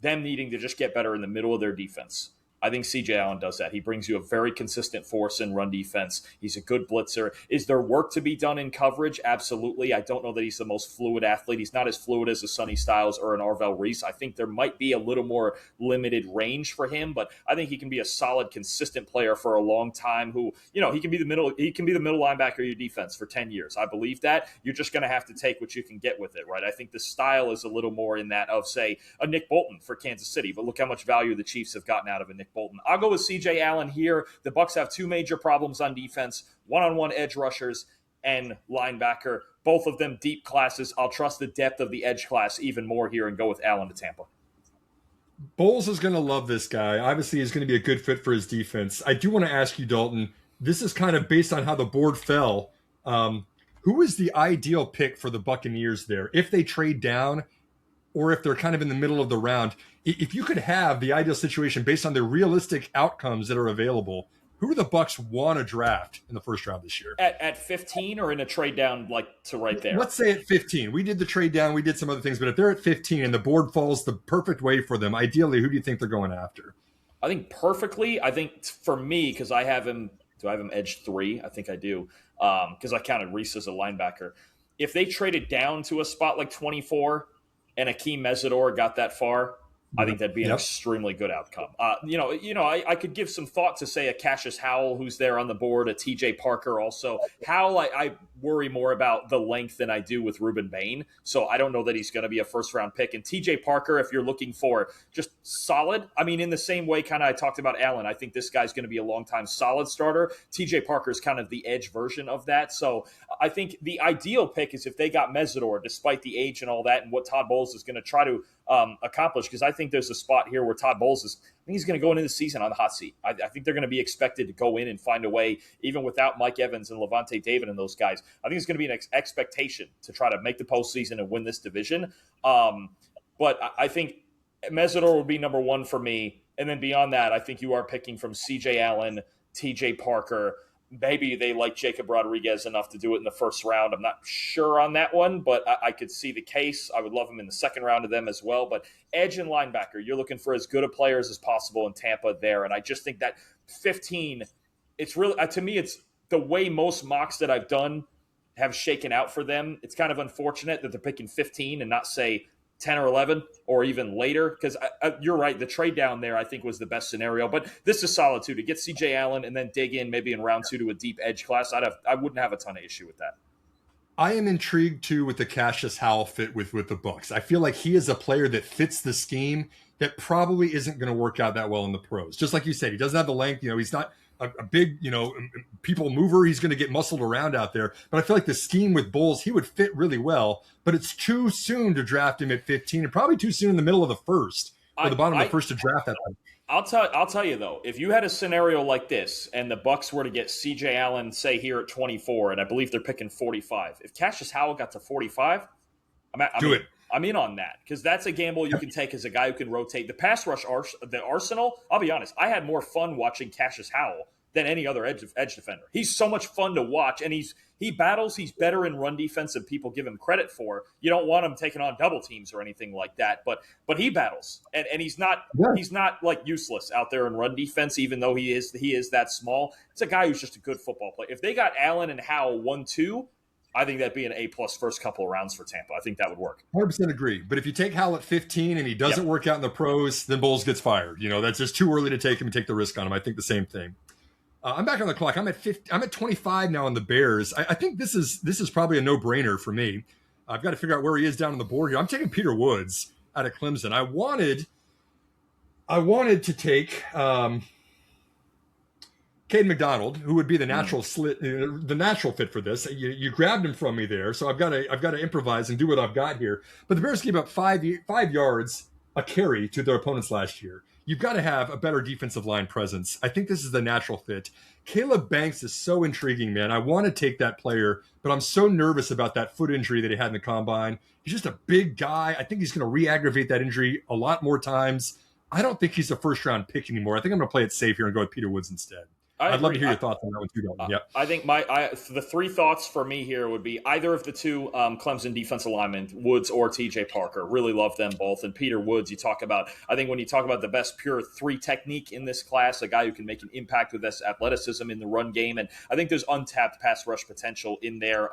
Speaker 2: them needing to just get better in the middle of their defense. I think C.J. Allen does that. He brings you a very consistent force in run defense. He's a good blitzer. Is there work to be done in coverage? Absolutely. I don't know that he's the most fluid athlete. He's not as fluid as a Sonny Styles or an Arvell Reese. I think there might be a little more limited range for him, but I think he can be a solid, consistent player for a long time who, he can be the middle linebacker of your defense for 10 years. I believe that. You're just going to have to take what you can get with it, right? I think the style is a little more in that of, say, a Nick Bolton for Kansas City, but look how much value the Chiefs have gotten out of a Nick Bolton. I'll go with C.J. Allen here. The Bucs have 2 major problems on defense, one-on-one edge rushers and linebacker, both of them deep classes. I'll trust the depth of the edge class even more here and go with Allen to Tampa.
Speaker 1: Bowles is going to love this guy. Obviously, he's going to be a good fit for his defense. I do want to ask you, Dalton, this is kind of based on how the board fell. Who is the ideal pick for the Buccaneers there? If they trade down or if they're kind of in the middle of the round, if you could have the ideal situation based on the realistic outcomes that are available, who do the Bucs want to draft in the first round this year?
Speaker 2: At 15 or in a trade down to right there?
Speaker 1: Let's say at 15. We did the trade down. We did some other things. But if they're at 15 and the board falls the perfect way for them, ideally, who do you think they're going after?
Speaker 2: I think perfectly. I think for me, because I have him – do I have him edge 3? I think I do because I counted Reese as a linebacker. If they traded down to a spot like 24 and Akeem Mesidor got that far – I think that'd be an extremely good outcome. I could give some thought to, say, a Cassius Howell who's there on the board, a TJ Parker also. Howell, I worry more about the length than I do with Ruben Bain, so I don't know that he's going to be a first-round pick. And TJ Parker, if you're looking for just solid, I mean, in the same way kind of I talked about Allen, I think this guy's going to be a long-time solid starter. TJ Parker is kind of the edge version of that. So I think the ideal pick is if they got Mesidor, despite the age and all that, and what Todd Bowles is going to try to accomplish, because I think there's a spot here where Todd Bowles I think he's going to go into the season on the hot seat. I think they're going to be expected to go in and find a way, even without Mike Evans and Levante David and those guys. I think it's going to be an expectation to try to make the postseason and win this division. But I think Mesidor would be number 1 for me. And then beyond that, I think you are picking from C.J. Allen, T.J. Parker, maybe they like Jacob Rodriguez enough to do it in the first round. I'm not sure on that one, but I could see the case. I would love him in the second round of them as well. But edge and linebacker, you're looking for as good of players as possible in Tampa there. And I just think that 15, it's really, to me, it's the way most mocks that I've done have shaken out for them. It's kind of unfortunate that they're picking 15 and not, say, 10 or 11 or even later, because you're right, the trade down there I think was the best scenario, but this is solid too, to get CJ Allen and then dig in maybe in round 2 to a deep edge class. I wouldn't have a ton of issue with that.
Speaker 1: I am intrigued too with the Cassius Howell fit with the Bucs. I feel like he is a player that fits the scheme that probably isn't going to work out that well in the pros. Just like you said, he doesn't have the length, he's not a big, people mover. He's going to get muscled around out there. But I feel like the scheme with Bulls, he would fit really well. But it's too soon to draft him at 15 and probably too soon in the middle of the first or the bottom of the first to draft that one.
Speaker 2: I'll tell you, though, if you had a scenario like this and the Bucs were to get C.J. Allen, say, here at 24, and I believe they're picking 45, if Cassius Howell got to 45, I'm in on that, because that's a gamble you can take as a guy who can rotate. The pass rush, the arsenal, I'll be honest, I had more fun watching Cassius Howell than any other edge defender. He's so much fun to watch, and he battles. He's better in run defense than people give him credit for. You don't want him taking on double teams or anything like that, but he battles, and he's not like useless out there in run defense, even though he is that small. It's a guy who's just a good football player. If they got Allen and Howell 1-2, I think that'd be an A+ first couple of rounds for Tampa. I think that would work.
Speaker 1: 100% agree. But if you take Howell at 15 and he doesn't work out in the pros, then Bulls gets fired. That's just too early to take him and take the risk on him. I think the same thing. I'm back on the clock. I'm at 25 now on the Bears. I think this is probably a no-brainer for me. I've got to figure out where he is down on the board here. I'm taking Peter Woods out of Clemson. I wanted to take Caden McDonald, who would be the natural the natural fit for this. You grabbed him from me there, so I've got to improvise and do what I've got here. But the Bears gave up 5 yards a carry to their opponents last year. You've got to have a better defensive line presence. I think this is the natural fit. Caleb Banks is so intriguing, man. I want to take that player, but I'm so nervous about that foot injury that he had in the combine. He's just a big guy. I think he's going to re-aggravate that injury a lot more times. I don't think he's a first-round pick anymore. I think I'm going to play it safe here and go with Peter Woods instead. I'd love to hear your thoughts on that one too, Dalton. Yeah.
Speaker 2: I think the 3 thoughts for me here would be either of the 2 Clemson defensive linemen, Woods or T.J. Parker. Really love them both. And Peter Woods, I think when you talk about the best pure 3 technique in this class, a guy who can make an impact with this athleticism in the run game. And I think there's untapped pass rush potential in there.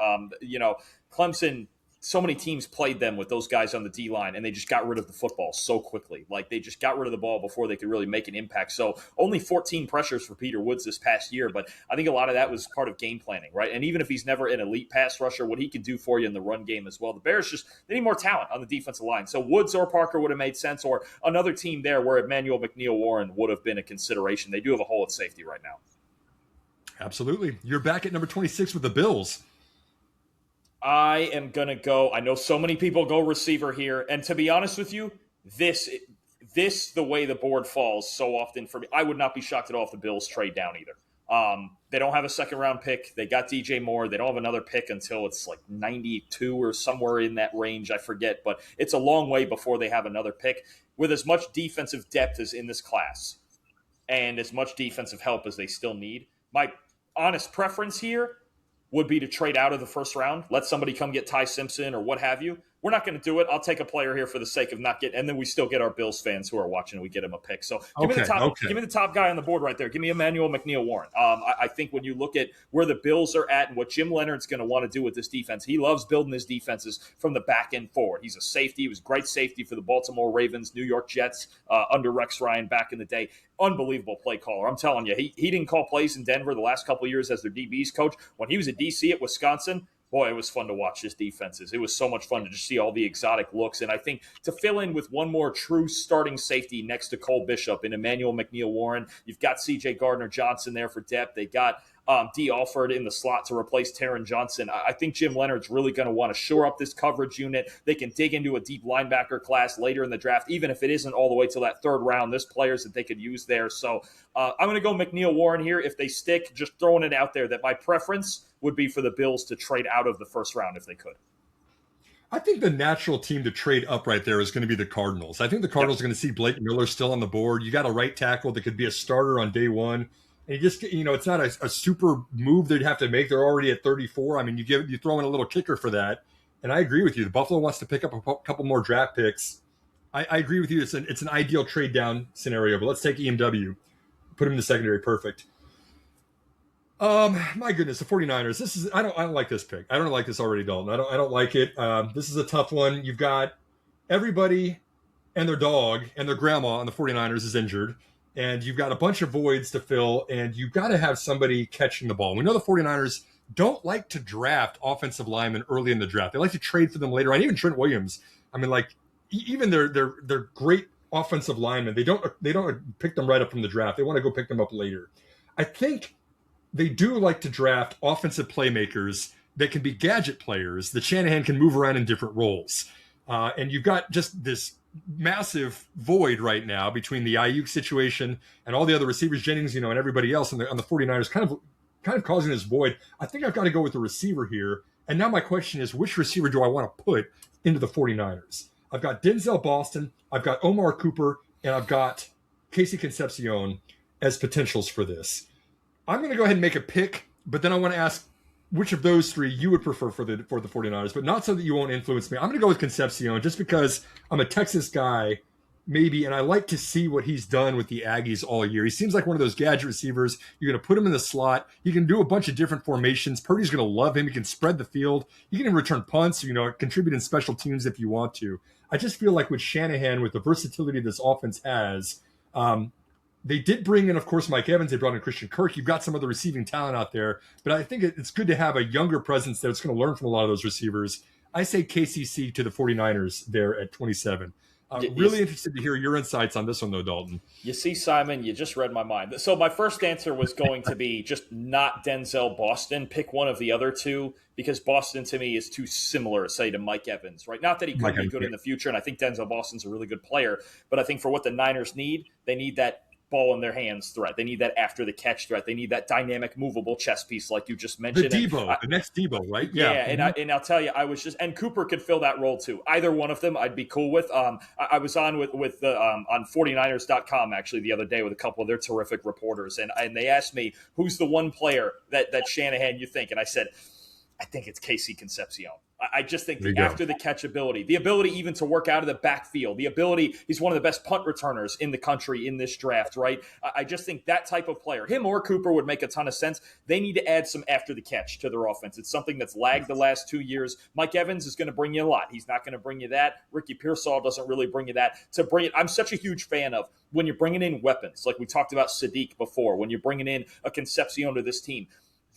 Speaker 2: Clemson, so many teams played them with those guys on the D-line, and they just got rid of the football so quickly. Like, they just got rid of the ball before they could really make an impact. So only 14 pressures for Peter Woods this past year, but I think a lot of that was part of game planning, right? And even if he's never an elite pass rusher, what he can do for you in the run game as well. The Bears they need more talent on the defensive line. So Woods or Parker would have made sense, or another team there where Emmanuel McNeil-Warren would have been a consideration. They do have a hole at safety right now.
Speaker 1: Absolutely. You're back at number 26 with the Bills.
Speaker 2: I am going to go. I know so many people go receiver here. And to be honest with you, this the way the board falls so often for me, I would not be shocked at all if the Bills trade down either. They don't have a second-round pick. They got DJ Moore. They don't have another pick until it's like 92 or somewhere in that range. I forget. But it's a long way before they have another pick. With as much defensive depth as in this class and as much defensive help as they still need, my honest preference here would be to trade out of the first round, let somebody come get Ty Simpson or what have you. We're not going to do it. I'll take a player here for the sake of not getting, and then we still get our Bills fans who are watching and we get them a pick. So give me the top guy on the board right there. Give me Emmanuel McNeil-Warren. I think when you look at where the Bills are at and what Jim Leonard's going to want to do with this defense, he loves building his defenses from the back end forward. He's a safety. He was great safety for the Baltimore Ravens, New York Jets under Rex Ryan back in the day. Unbelievable play caller. I'm telling you, he didn't call plays in Denver the last couple of years as their DBs coach. When he was a DC at Wisconsin, boy, it was fun to watch his defenses. It was so much fun to just see all the exotic looks. And I think to fill in with one more true starting safety next to Cole Bishop and Emmanuel McNeil-Warren, you've got C.J. Gardner-Johnson there for depth. They got D. Alford in the slot to replace Taron Johnson. I think Jim Leonard's really going to want to shore up this coverage unit. They can dig into a deep linebacker class later in the draft, even if it isn't all the way till that third round. There's players that they could use there. So I'm going to go McNeil-Warren here. If they stick, just throwing it out there that my preference would be for the Bills to trade out of the first round if they could.
Speaker 1: I think the natural team to trade up right there is going to be the Cardinals. I think the Cardinals are going to see Blake Miller still on the board. You got a right tackle that could be a starter on day one. And you just, it's not a super move they'd have to make. They're already at 34. I mean, you throw in a little kicker for that. And I agree with you. The Buffalo wants to pick up a couple more draft picks. I agree with you. It's an ideal trade down scenario, but let's take EMW, put him in the secondary. Perfect. My goodness, the 49ers. I don't like this pick. I don't like this already, Dalton. I don't like it. This is a tough one. You've got everybody and their dog and their grandma on the 49ers is injured, and you've got a bunch of voids to fill, and you've got to have somebody catching the ball. We know the 49ers don't like to draft offensive linemen early in the draft. They like to trade for them later on. Even Trent Williams. I mean, like, even their great offensive linemen, they don't pick them right up from the draft. They want to go pick them up later. I think they do like to draft offensive playmakers that can be gadget players that Shanahan can move around in different roles. And you've got just this massive void right now between the Ayuk situation and all the other receivers, Jennings, and everybody else on the 49ers, kind of causing this void. I think I've got to go with the receiver here. And now my question is, which receiver do I want to put into the 49ers? I've got Denzel Boston, I've got Omar Cooper, and I've got Casey Concepcion as potentials for this. I'm going to go ahead and make a pick, but then I want to ask which of those three you would prefer for the 49ers, but not so that you won't influence me. I'm going to go with Concepcion just because I'm a Texas guy, maybe, and I like to see what he's done with the Aggies all year. He seems like one of those gadget receivers. You're going to put him in the slot. He can do a bunch of different formations. Purdy's going to love him. He can spread the field. He can even return punts, contribute in special teams if you want to. I just feel like with Shanahan, with the versatility this offense has, they did bring in, of course, Mike Evans. They brought in Christian Kirk. You've got some other receiving talent out there, but I think it's good to have a younger presence that's going to learn from a lot of those receivers. I say KCC to the 49ers there at 27. Really interested to hear your insights on this one, though, Dalton.
Speaker 2: You see, Simon, you just read my mind. So my first answer was going to be just not Denzel Boston. Pick one of the other two, because Boston, to me, is too similar, say, to Mike Evans, right? Not that he could be good in the future, and I think Denzel Boston's a really good player, but I think for what the Niners need, they need that ball in their hands threat. They need that after the catch threat. They need that dynamic, movable chess piece, like you just mentioned.
Speaker 1: The next Debo, right?
Speaker 2: Yeah, and I'll tell you, and Cooper could fill that role too. Either one of them, I'd be cool with. I was on with the on 49ers.com actually the other day with a couple of their terrific reporters, and they asked me who's the one player that Shanahan you think, and I said, I think it's Casey Concepcion. I just think the after the catch ability, the ability even to work out of the backfield, the ability, he's one of the best punt returners in the country in this draft, right? I just think that type of player, him or Cooper, would make a ton of sense. They need to add some after the catch to their offense. It's something that's lagged the last 2 years. Mike Evans is going to bring you a lot. He's not going to bring you that. Ricky Pearsall doesn't really bring you that. To bring it, I'm such a huge fan of when you're bringing in weapons, like we talked about Sadiq before, when you're bringing in a Concepcion to this team,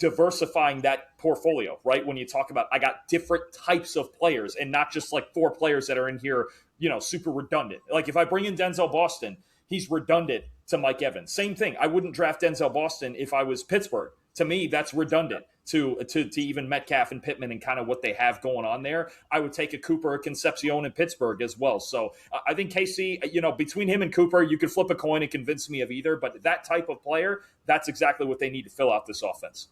Speaker 2: diversifying that portfolio, right? When you talk about, I got different types of players and not just like 4 players that are in here, super redundant. Like if I bring in Denzel Boston, he's redundant to Mike Evans. Same thing. I wouldn't draft Denzel Boston if I was Pittsburgh. To me, that's redundant to even Metcalf and Pittman and kind of what they have going on there. I would take a Cooper, a Concepcion in Pittsburgh as well. So I think KC, between him and Cooper, you could flip a coin and convince me of either. But that type of player, that's exactly what they need to fill out this offense.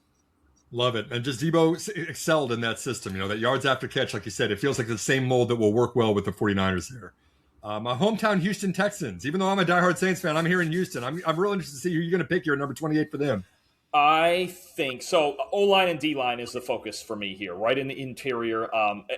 Speaker 1: Love it. And just Debo excelled in that system. That yards after catch, like you said, it feels like the same mold that will work well with the 49ers there. My hometown Houston Texans. Even though I'm a diehard Saints fan, I'm here in Houston. I'm really interested to see who you're going to pick here at number 28 for them.
Speaker 2: I think so. O-line and D-line is the focus for me here, right in the interior.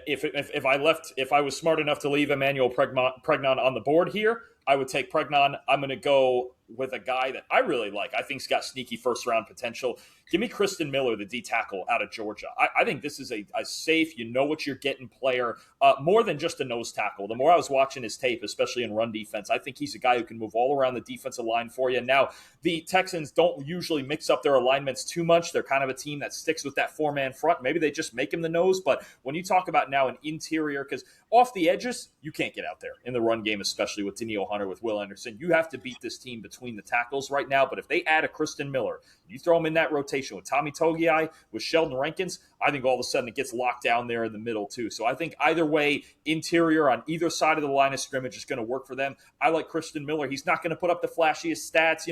Speaker 2: If I was smart enough to leave Emmanuel Pregnon on the board here, I would take Pregnon. I'm going to go with a guy that I really like. I think's got sneaky first-round potential. Give me Kristen Miller, the D-tackle out of Georgia. I think this is a safe, what you're getting player, more than just a nose tackle. The more I was watching his tape, especially in run defense, I think he's a guy who can move all around the defensive line for you. Now, the Texans don't usually mix up their alignments too much. They're kind of a team that sticks with that 4-man front. Maybe they just make him the nose, but when you talk about now an interior, because off the edges, you can't get out there in the run game, especially with Danielle Hunter, with Will Anderson. You have to beat this team between the tackles right now, but if they add a Kristen Miller, you throw him in that rotation with Tommy Togiai, with Sheldon Rankins, I think all of a sudden it gets locked down there in the middle too. So I think either way, interior on either side of the line of scrimmage is going to work for them. I like Kristen Miller. He's not going to put up the flashiest stats.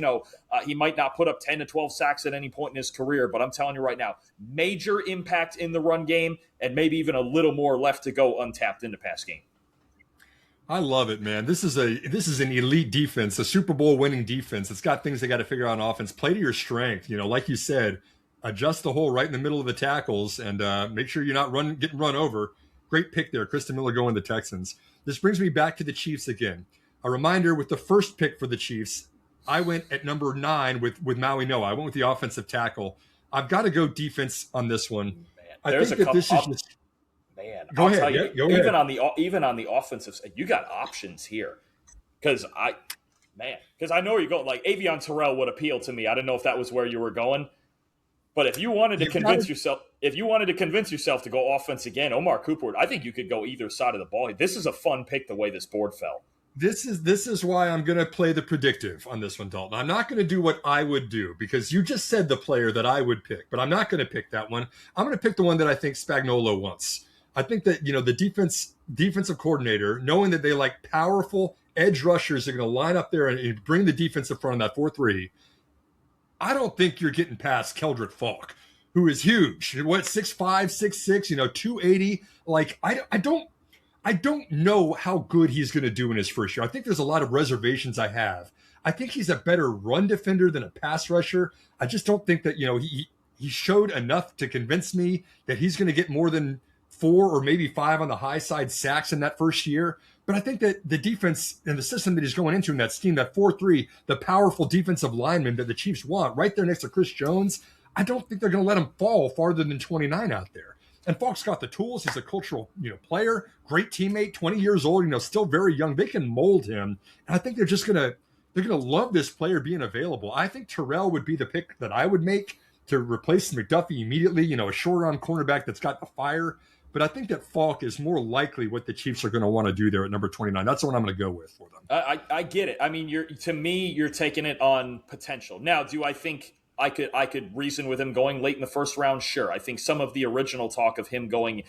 Speaker 2: He might not put up 10 to 12 sacks at any point in his career, but I'm telling you right now, major impact in the run game and maybe even a little more left to go untapped in the pass game.
Speaker 1: I love it, man. This is an elite defense, a Super Bowl winning defense. It's got things they got to figure out on offense. Play to your strength. Like you said, adjust the hole right in the middle of the tackles and make sure you're not getting run over. Great pick there, Kristen Miller going to the Texans. This brings me back to the Chiefs again. A reminder with the first pick for the Chiefs, I went at number 9 with Maui Noah. I went with the offensive tackle. I've got to go defense on this one.
Speaker 2: Man,
Speaker 1: I
Speaker 2: there's
Speaker 1: think
Speaker 2: a
Speaker 1: that this
Speaker 2: couple.
Speaker 1: is just
Speaker 2: Man,
Speaker 1: go
Speaker 2: I'll
Speaker 1: ahead.
Speaker 2: tell
Speaker 1: Yeah,
Speaker 2: you,
Speaker 1: go ahead.
Speaker 2: even on the offensive side, you got options here. Because I know where you're going. Like Avion Terrell would appeal to me. I don't know if that was where you were going, but if you wanted to convince yourself to go offense again, Omar Cooper, I think you could go either side of the ball. This is a fun pick the way this board fell.
Speaker 1: This is why I'm going to play the predictive on this one, Dalton. I'm not going to do what I would do because you just said the player that I would pick, but I'm not going to pick that one. I'm going to pick the one that I think Spagnuolo wants. I think that the defensive coordinator, knowing that they like powerful edge rushers, are going to line up there and bring the defense in front of that 4-3. I don't think you're getting past Keldrick Falk, who is huge. What 6'5", 6'6", 280. Like I don't know how good he's going to do in his first year. I think there's a lot of reservations I have. I think he's a better run defender than a pass rusher. I just don't think that he showed enough to convince me that he's going to get more than 4 or maybe 5 on the high side sacks in that first year. But I think that the defense and the system that he's going into in that scheme, that 4-3, the powerful defensive lineman that the Chiefs want right there next to Chris Jones, I don't think they're going to let him fall farther than 29 out there. And Falk's got the tools. He's a cultural, player, great teammate, 20 years old, still very young. They can mold him. And I think they're going to love this player being available. I think Terrell would be the pick that I would make to replace McDuffie immediately, a short-arm cornerback that's got the fire. But I think that Falk is more likely what the Chiefs are going to want to do there at number 29. That's the one I'm going to go with for them.
Speaker 2: I get it. I mean, you're taking it on potential. Now, do I think I could reason with him going late in the first round? Sure. I think some of the original talk of him going,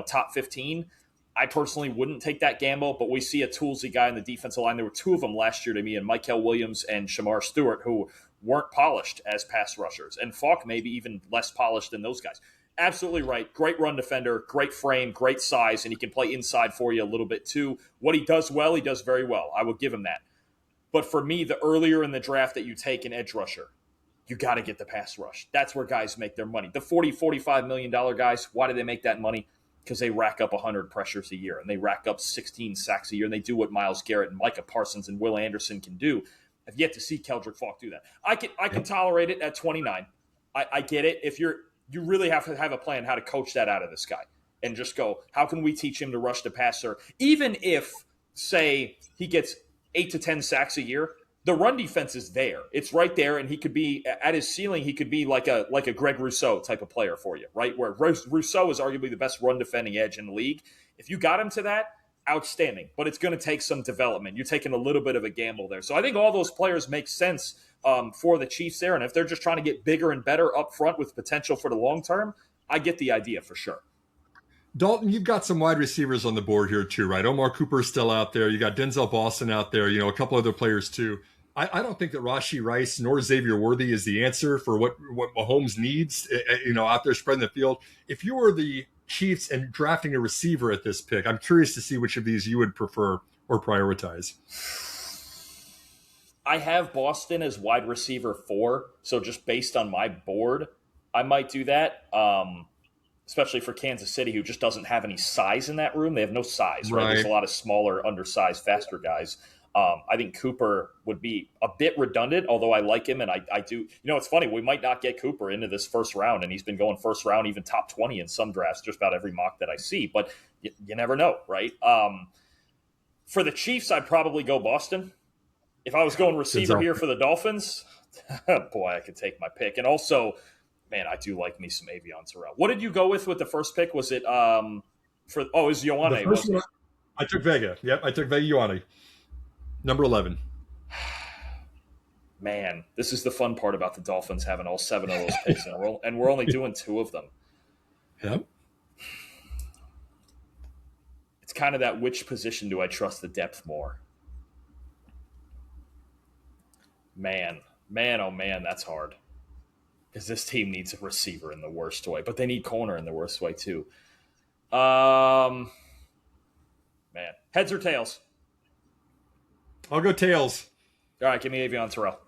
Speaker 2: top 15, I personally wouldn't take that gamble, but we see a toolsy guy in the defensive line. There were 2 of them last year to me, and Michael Williams and Shamar Stewart, who weren't polished as pass rushers. And Falk maybe even less polished than those guys. Absolutely right. Great run defender, great frame, great size, and he can play inside for you a little bit too. What he does well, he does very well. I will give him that. But for me, the earlier in the draft that you take an edge rusher, you got to get the pass rush. That's where guys make their money. The $40, $45 million guys, why do they make that money? Because they rack up 100 pressures a year, and they rack up 16 sacks a year, and they do what Myles Garrett and Micah Parsons and Will Anderson can do. I've yet to see Keldrick Falk do that. I can tolerate it at 29. I get it. If you really have to have a plan how to coach that out of this guy and just go, how can we teach him to rush the passer? Even if, say, he gets 8 to 10 sacks a year, the run defense is there. It's right there, and he could be, at his ceiling, he could be like a Greg Rousseau type of player for you, right? Where Rousseau is arguably the best run-defending edge in the league. If you got him to that, outstanding. But it's going to take some development. You're taking a little bit of a gamble there. So I think all those players make sense for the Chiefs there. And if they're just trying to get bigger and better up front with potential for the long term, I get the idea for sure.
Speaker 1: Dalton, you've got some wide receivers on the board here too, right? Omar Cooper is still out there. You got Denzel Boston out there, a couple other players too. I don't think that Rashee Rice nor Xavier Worthy is the answer for what Mahomes needs, out there spreading the field. If you were the Chiefs and drafting a receiver at this pick, I'm curious to see which of these you would prefer or prioritize.
Speaker 2: I have Boston as wide receiver 4, so just based on my board, I might do that, especially for Kansas City, who just doesn't have any size in that room. They have no size, right? There's a lot of smaller, undersized, faster guys. I think Cooper would be a bit redundant, although I like him, and I do. It's funny, we might not get Cooper into this first round, and he's been going first round, even top 20 in some drafts, just about every mock that I see, but you never know, right? For the Chiefs, I'd probably go Boston. If I was going receiver here for the Dolphins, boy, I could take my pick. And also, man, I do like me some Avion Terrell. What did you go with the first pick? Was it it was Ioane?
Speaker 1: I took Vega. Yep, I took Vega Ioane. Number 11.
Speaker 2: Man, this is the fun part about the Dolphins having all 7 of those picks, and we're only doing 2 of them.
Speaker 1: Yep.
Speaker 2: It's kind of that, which position do I trust the depth more? Man, oh man, that's hard. Because this team needs a receiver in the worst way, but they need corner in the worst way too. Man, heads or tails?
Speaker 1: I'll go tails.
Speaker 2: All right, give me Avion Terrell.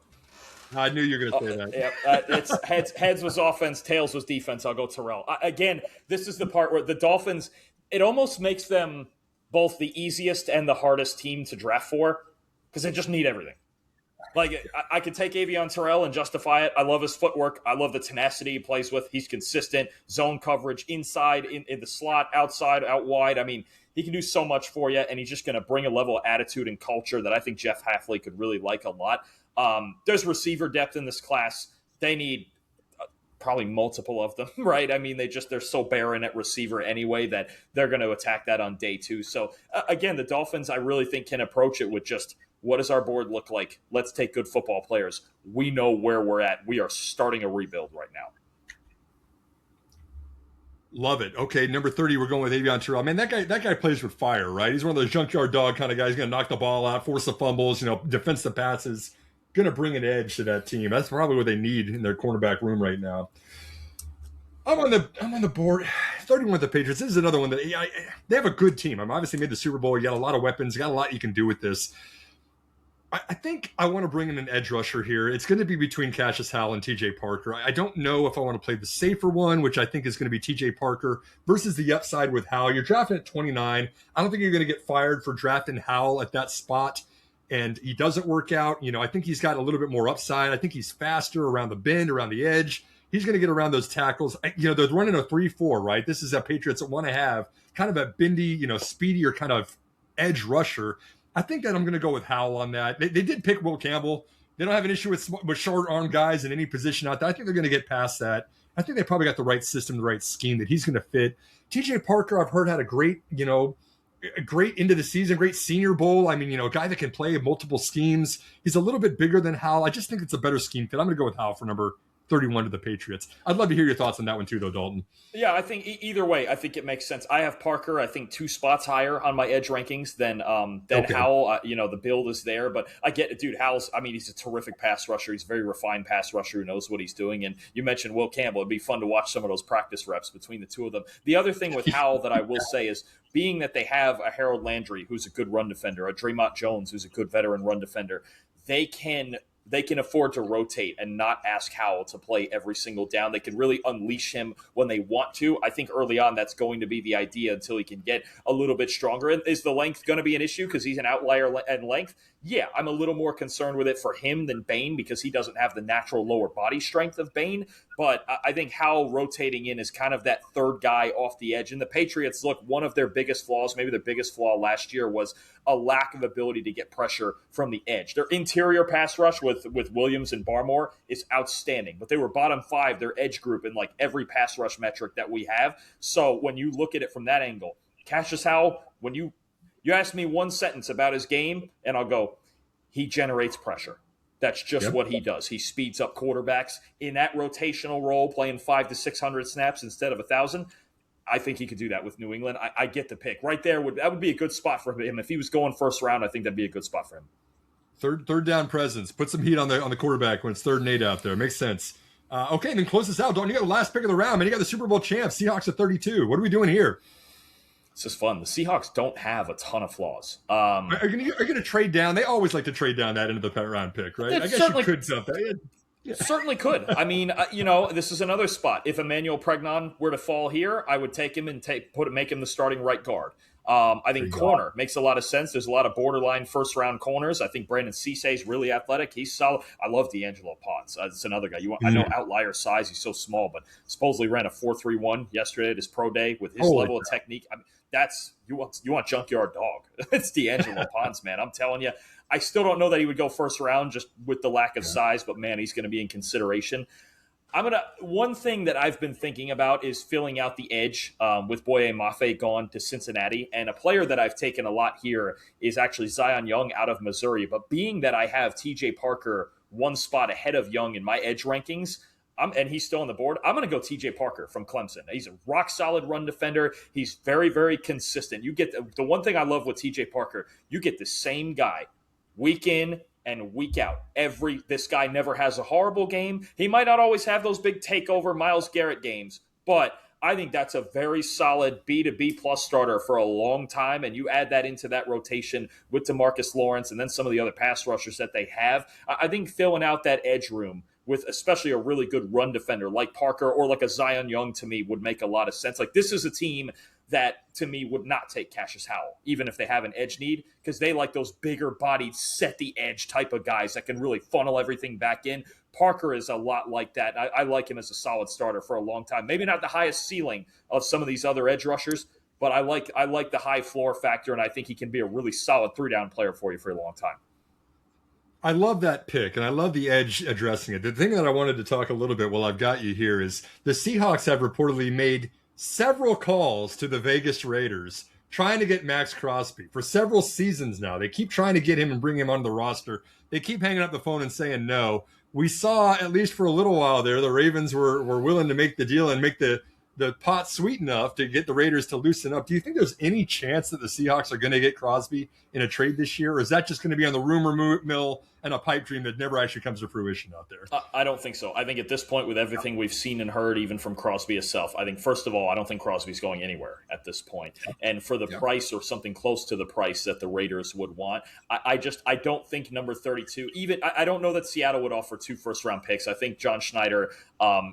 Speaker 1: I knew you were going to say that.
Speaker 2: Yeah, it's heads was offense, tails was defense. I'll go Terrell. Again, this is the part where the Dolphins, it almost makes them both the easiest and the hardest team to draft for because they just need everything. Like, I could take Avion Terrell and justify it. I love his footwork. I love the tenacity he plays with. He's consistent. Zone coverage, inside, in the slot, outside, out wide. I mean, he can do so much for you, and he's just going to bring a level of attitude and culture that I think Jeff Hafley could really like a lot. There's receiver depth in this class. They need probably multiple of them, right? I mean, they're so barren at receiver anyway that they're going to attack that on day two. So, again, the Dolphins, I really think, can approach it with just – what does our board look like? Let's take good football players. We know where we're at. We are starting a rebuild right now.
Speaker 1: Love it. Okay, number 30, we're going with Avion Terrell. Man, that guy plays with fire, right? He's one of those junkyard dog kind of guys. He's going to knock the ball out, force the fumbles, defense the passes. Going to bring an edge to that team. That's probably what they need in their cornerback room right now. I'm on the board. 31 with the Patriots. This is another one that they have a good team. I'm obviously made the Super Bowl. You got a lot of weapons. You got a lot you can do with this. I think I want to bring in an edge rusher here. It's going to be between Cassius Howell and TJ Parker. I don't know if I want to play the safer one, which I think is going to be TJ Parker versus the upside with Howell. You're drafting at 29. I don't think you're going to get fired for drafting Howell at that spot. And he doesn't work out. I think he's got a little bit more upside. I think he's faster around the bend, around the edge. He's going to get around those tackles. They're running a 3-4, right? This is a Patriots that want to have kind of a bendy, speedier kind of edge rusher. I think that I'm going to go with Howell on that. They did pick Will Campbell. They don't have an issue with short arm guys in any position out there. I think they're going to get past that. I think they probably got the right system, the right scheme that he's going to fit. TJ Parker, I've heard, had a great end of the season, great Senior Bowl. I mean, a guy that can play multiple schemes. He's a little bit bigger than Howell. I just think it's a better scheme fit. I'm going to go with Howell for number 31 to the Patriots. I'd love to hear your thoughts on that one too, though, Dalton.
Speaker 2: Yeah, I think either way, I think it makes sense. I have Parker, I think, 2 spots higher on my edge rankings than okay. Howell. The build is there, but I get it, dude. Howell's, he's a terrific pass rusher. He's a very refined pass rusher who knows what he's doing. And you mentioned Will Campbell. It'd be fun to watch some of those practice reps between the two of them. The other thing with Howell that I will say is, being that they have a Harold Landry, who's a good run defender, a Draymond Jones, who's a good veteran run defender, they can afford to rotate and not ask Howell to play every single down. They can really unleash him when they want to. I think early on that's going to be the idea until he can get a little bit stronger. And is the length going to be an issue because he's an outlier in length? Yeah, I'm a little more concerned with it for him than Bain because he doesn't have the natural lower body strength of Bain. But I think Howell rotating in is kind of that third guy off the edge. And the Patriots, look, one of their biggest flaws, maybe their biggest flaw last year, was a lack of ability to get pressure from the edge. Their interior pass rush with Williams and Barmore is outstanding, but they were bottom 5, their edge group, in like every pass rush metric that we have. So when you look at it from that angle, Cassius Howell, when you ask me one sentence about his game, and I'll go, he generates pressure. That's just what he does. He speeds up quarterbacks in that rotational role, playing 500 to 600 snaps instead of 1,000. I think he could do that with New England. I get the pick right there. That would be a good spot for him if he was going first round. I think that'd be a good spot for him.
Speaker 1: Third down presence. Put some heat on the quarterback when it's 3rd and 8 out there. Makes sense. Okay, and then close this out. Dalton, you got the last pick of the round, man. You got the Super Bowl champs, Seahawks at 32. What are we doing here?
Speaker 2: It's just fun. The Seahawks don't have a ton of flaws.
Speaker 1: Are you going to trade down? They always like to trade down that into the round pick, right? I guess you could dump that.
Speaker 2: Yeah. Certainly could. I mean, this is another spot. If Emmanuel Pregnon were to fall here, I would take him and make him the starting right guard. I think corner makes a lot of sense. There's a lot of borderline first-round corners. I think Brandon Cisse is really athletic. He's solid. I love D'Angelo Ponce. It's another guy. I know outlier size. He's so small, but supposedly ran a 4.31 yesterday at his pro day with his level of technique. I mean, that's you want junkyard dog. It's D'Angelo Ponce, man. I'm telling you. I still don't know that he would go first round just with the lack of size, but man, he's going to be in consideration. One thing that I've been thinking about is filling out the edge with Boye Mafe gone to Cincinnati. And a player that I've taken a lot here is actually Zion Young out of Missouri. But being that I have TJ Parker 1 spot ahead of Young in my edge rankings, and he's still on the board, I'm going to go TJ Parker from Clemson. He's a rock-solid run defender. He's very, very consistent. You get the one thing I love with TJ Parker, you get the same guy week in and week out. This guy never has a horrible game. He might not always have those big takeover Myles Garrett games, but I think that's a very solid B to B plus starter for a long time. And you add that into that rotation with DeMarcus Lawrence and then some of the other pass rushers that they have. I think filling out that edge room with especially a really good run defender like Parker or like a Zion Young to me would make a lot of sense. Like this is a team that to me would not take Cassius Howell, even if they have an edge need, because they like those bigger bodied, set the edge type of guys that can really funnel everything back in. Parker is a lot like that. I like him as a solid starter for a long time. Maybe not the highest ceiling of some of these other edge rushers, but I like the high floor factor, and I think he can be a really solid 3-down player for you for a long time.
Speaker 1: I love that pick, and I love the edge addressing it. The thing that I wanted to talk a little bit while I've got you here is the Seahawks have reportedly made several calls to the Vegas Raiders trying to get Max Crosby for several seasons now. They keep trying to get him and bring him onto the roster. They keep hanging up the phone and saying no. We saw, at least for a little while there, the Ravens were willing to make the deal and make the pot sweet enough to get the Raiders to loosen up. Do you think there's any chance that the Seahawks are going to get Crosby in a trade this year, or is that just going to be on the rumor mill and a pipe dream that never actually comes to fruition out there?
Speaker 2: I don't think so. I think at this point, with everything we've seen and heard, even from Crosby himself, I think, first of all, I don't think Crosby's going anywhere at this point. And for the price or something close to the price that the Raiders would want, I don't think number 32, I don't know that Seattle would offer 2 first-round picks. I think John Schneider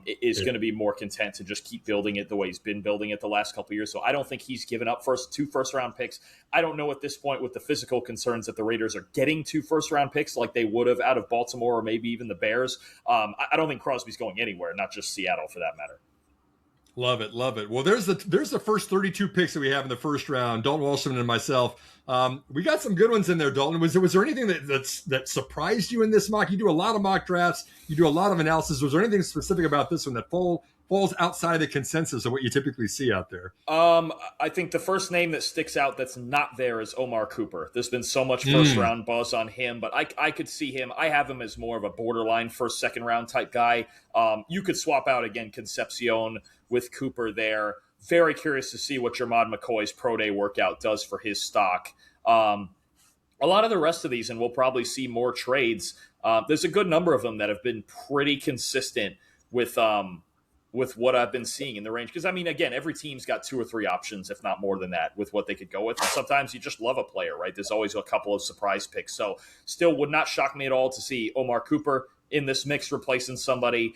Speaker 2: is going to be more content to just keep building it the way he's been building it the last couple of years. So I don't think he's given up 2 first-round picks. I don't know at this point with the physical concerns that the Raiders are getting 2 first-round picks like they would have out of Baltimore or maybe even the Bears. I don't think Crosby's going anywhere, not just Seattle for that matter.
Speaker 1: Love it, love it. Well, there's the first 32 picks that we have in the first round. Dalton Wasserman and myself. We got some good ones in there, Dalton. Was there anything that surprised you in this mock? You do a lot of mock drafts. You do a lot of analysis. Was there anything specific about this one that falls outside of the consensus of what you typically see out there?
Speaker 2: I think the first name that sticks out that's not there is Omar Cooper. There's been so much first-round buzz on him, but I could see him. I have him as more of a borderline first, second-round type guy. You could swap out, again, Concepcion with Cooper there. Very curious to see what Jermod McCoy's pro day workout does for his stock. A lot of the rest of these, and we'll probably see more trades. There's a good number of them that have been pretty consistent with what I've been seeing in the range. Because, I mean, again, every team's got 2 or 3 options, if not more than that, with what they could go with. And sometimes you just love a player, right? There's always a couple of surprise picks. So still would not shock me at all to see Omar Cooper in this mix replacing somebody.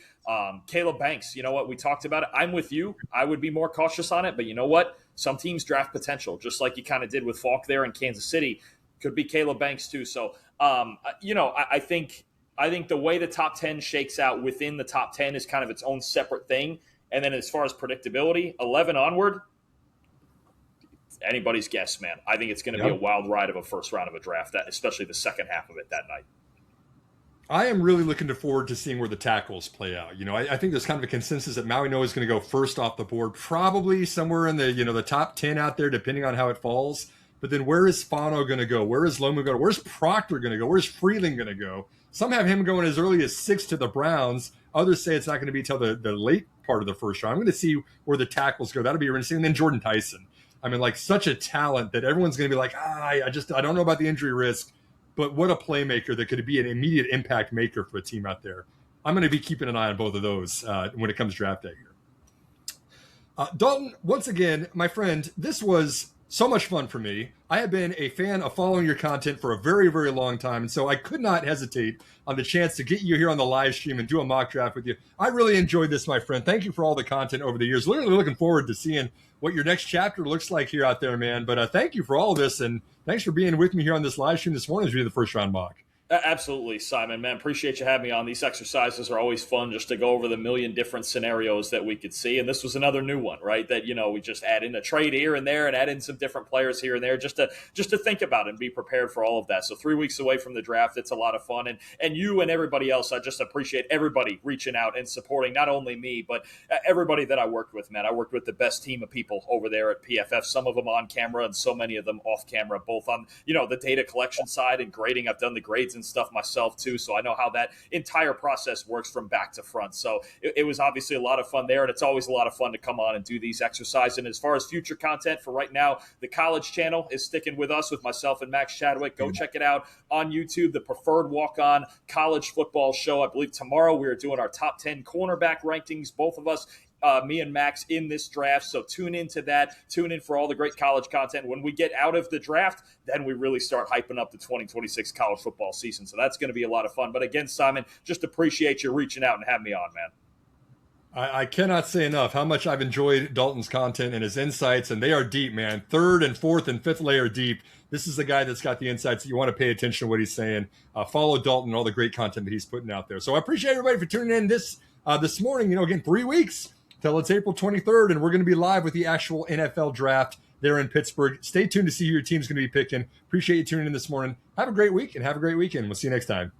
Speaker 2: Caleb Banks, you know what? We talked about it. I'm with you. I would be more cautious on it. But you know what? Some teams draft potential, just like you kind of did with Falk there in Kansas City. Could be Caleb Banks too. So, I think the way the top 10 shakes out within the top 10 is kind of its own separate thing. And then as far as predictability, 11 onward, anybody's guess, man. I think it's going to be a wild ride of a first round of a draft, especially the second half of it that night.
Speaker 1: I am really looking forward to seeing where the tackles play out. I think there's kind of a consensus that Maui Noah is going to go first off the board, probably somewhere in the top 10 out there, depending on how it falls. But then where is Fano going to go? Where is Lomu going to go? Where's Proctor going to go? Where's Freeling going to go? Some have him going as early as 6 to the Browns. Others say it's not going to be till the late part of the first round. I'm going to see where the tackles go. That'll be interesting. And then Jordan Tyson. I mean, like, such a talent that everyone's going to be like, I don't know about the injury risk, but what a playmaker that could be an immediate impact maker for a team out there. I'm going to be keeping an eye on both of those when it comes draft day here. Dalton, once again, my friend, this was so much fun for me. I have been a fan of following your content for a very, very long time, and so I could not hesitate on the chance to get you here on the live stream and do a mock draft with you. I really enjoyed this, my friend. Thank you for all the content over the years. Literally looking forward to seeing what your next chapter looks like here out there, man. But thank you for all of this, and thanks for being with me here on this live stream this morning as we do the first round mock.
Speaker 2: Absolutely, Simon, man. Appreciate you having me on. These exercises are always fun just to go over the million different scenarios that we could see. And this was another new one, right? That, we just add in a trade here and there and add in some different players here and there just to think about and be prepared for all of that. So 3 weeks away from the draft, it's a lot of fun. And you and everybody else, I just appreciate everybody reaching out and supporting not only me, but everybody that I worked with, man. I worked with the best team of people over there at PFF, some of them on camera and so many of them off camera, both on, the data collection side and grading. I've done the grades and stuff myself too, so I know how that entire process works from back to front. So it was obviously a lot of fun there, and it's always a lot of fun to come on and do these exercises. And as far as future content for right now, the college channel is sticking with us with myself and Max Chadwick. Go check it out on YouTube, the Preferred Walk-On College Football Show. I believe tomorrow we are doing our top 10 cornerback rankings, both of us me and Max in this draft. So tune into that. Tune in for all the great college content. When we get out of the draft, then we really start hyping up the 2026 college football season. So that's going to be a lot of fun. But again, Simon, just appreciate you reaching out and having me on, man.
Speaker 1: I cannot say enough how much I've enjoyed Dalton's content and his insights, and they are deep, man. Third and fourth and fifth layer deep. This is the guy that's got the insights that you want to pay attention to what he's saying. Follow Dalton and all the great content that he's putting out there. So I appreciate everybody for tuning in this morning. Again, 3 weeks till it's April 23rd, and we're going to be live with the actual NFL draft there in Pittsburgh. Stay tuned to see who your team's going to be picking. Appreciate you tuning in this morning. Have a great week and have a great weekend. We'll see you next time.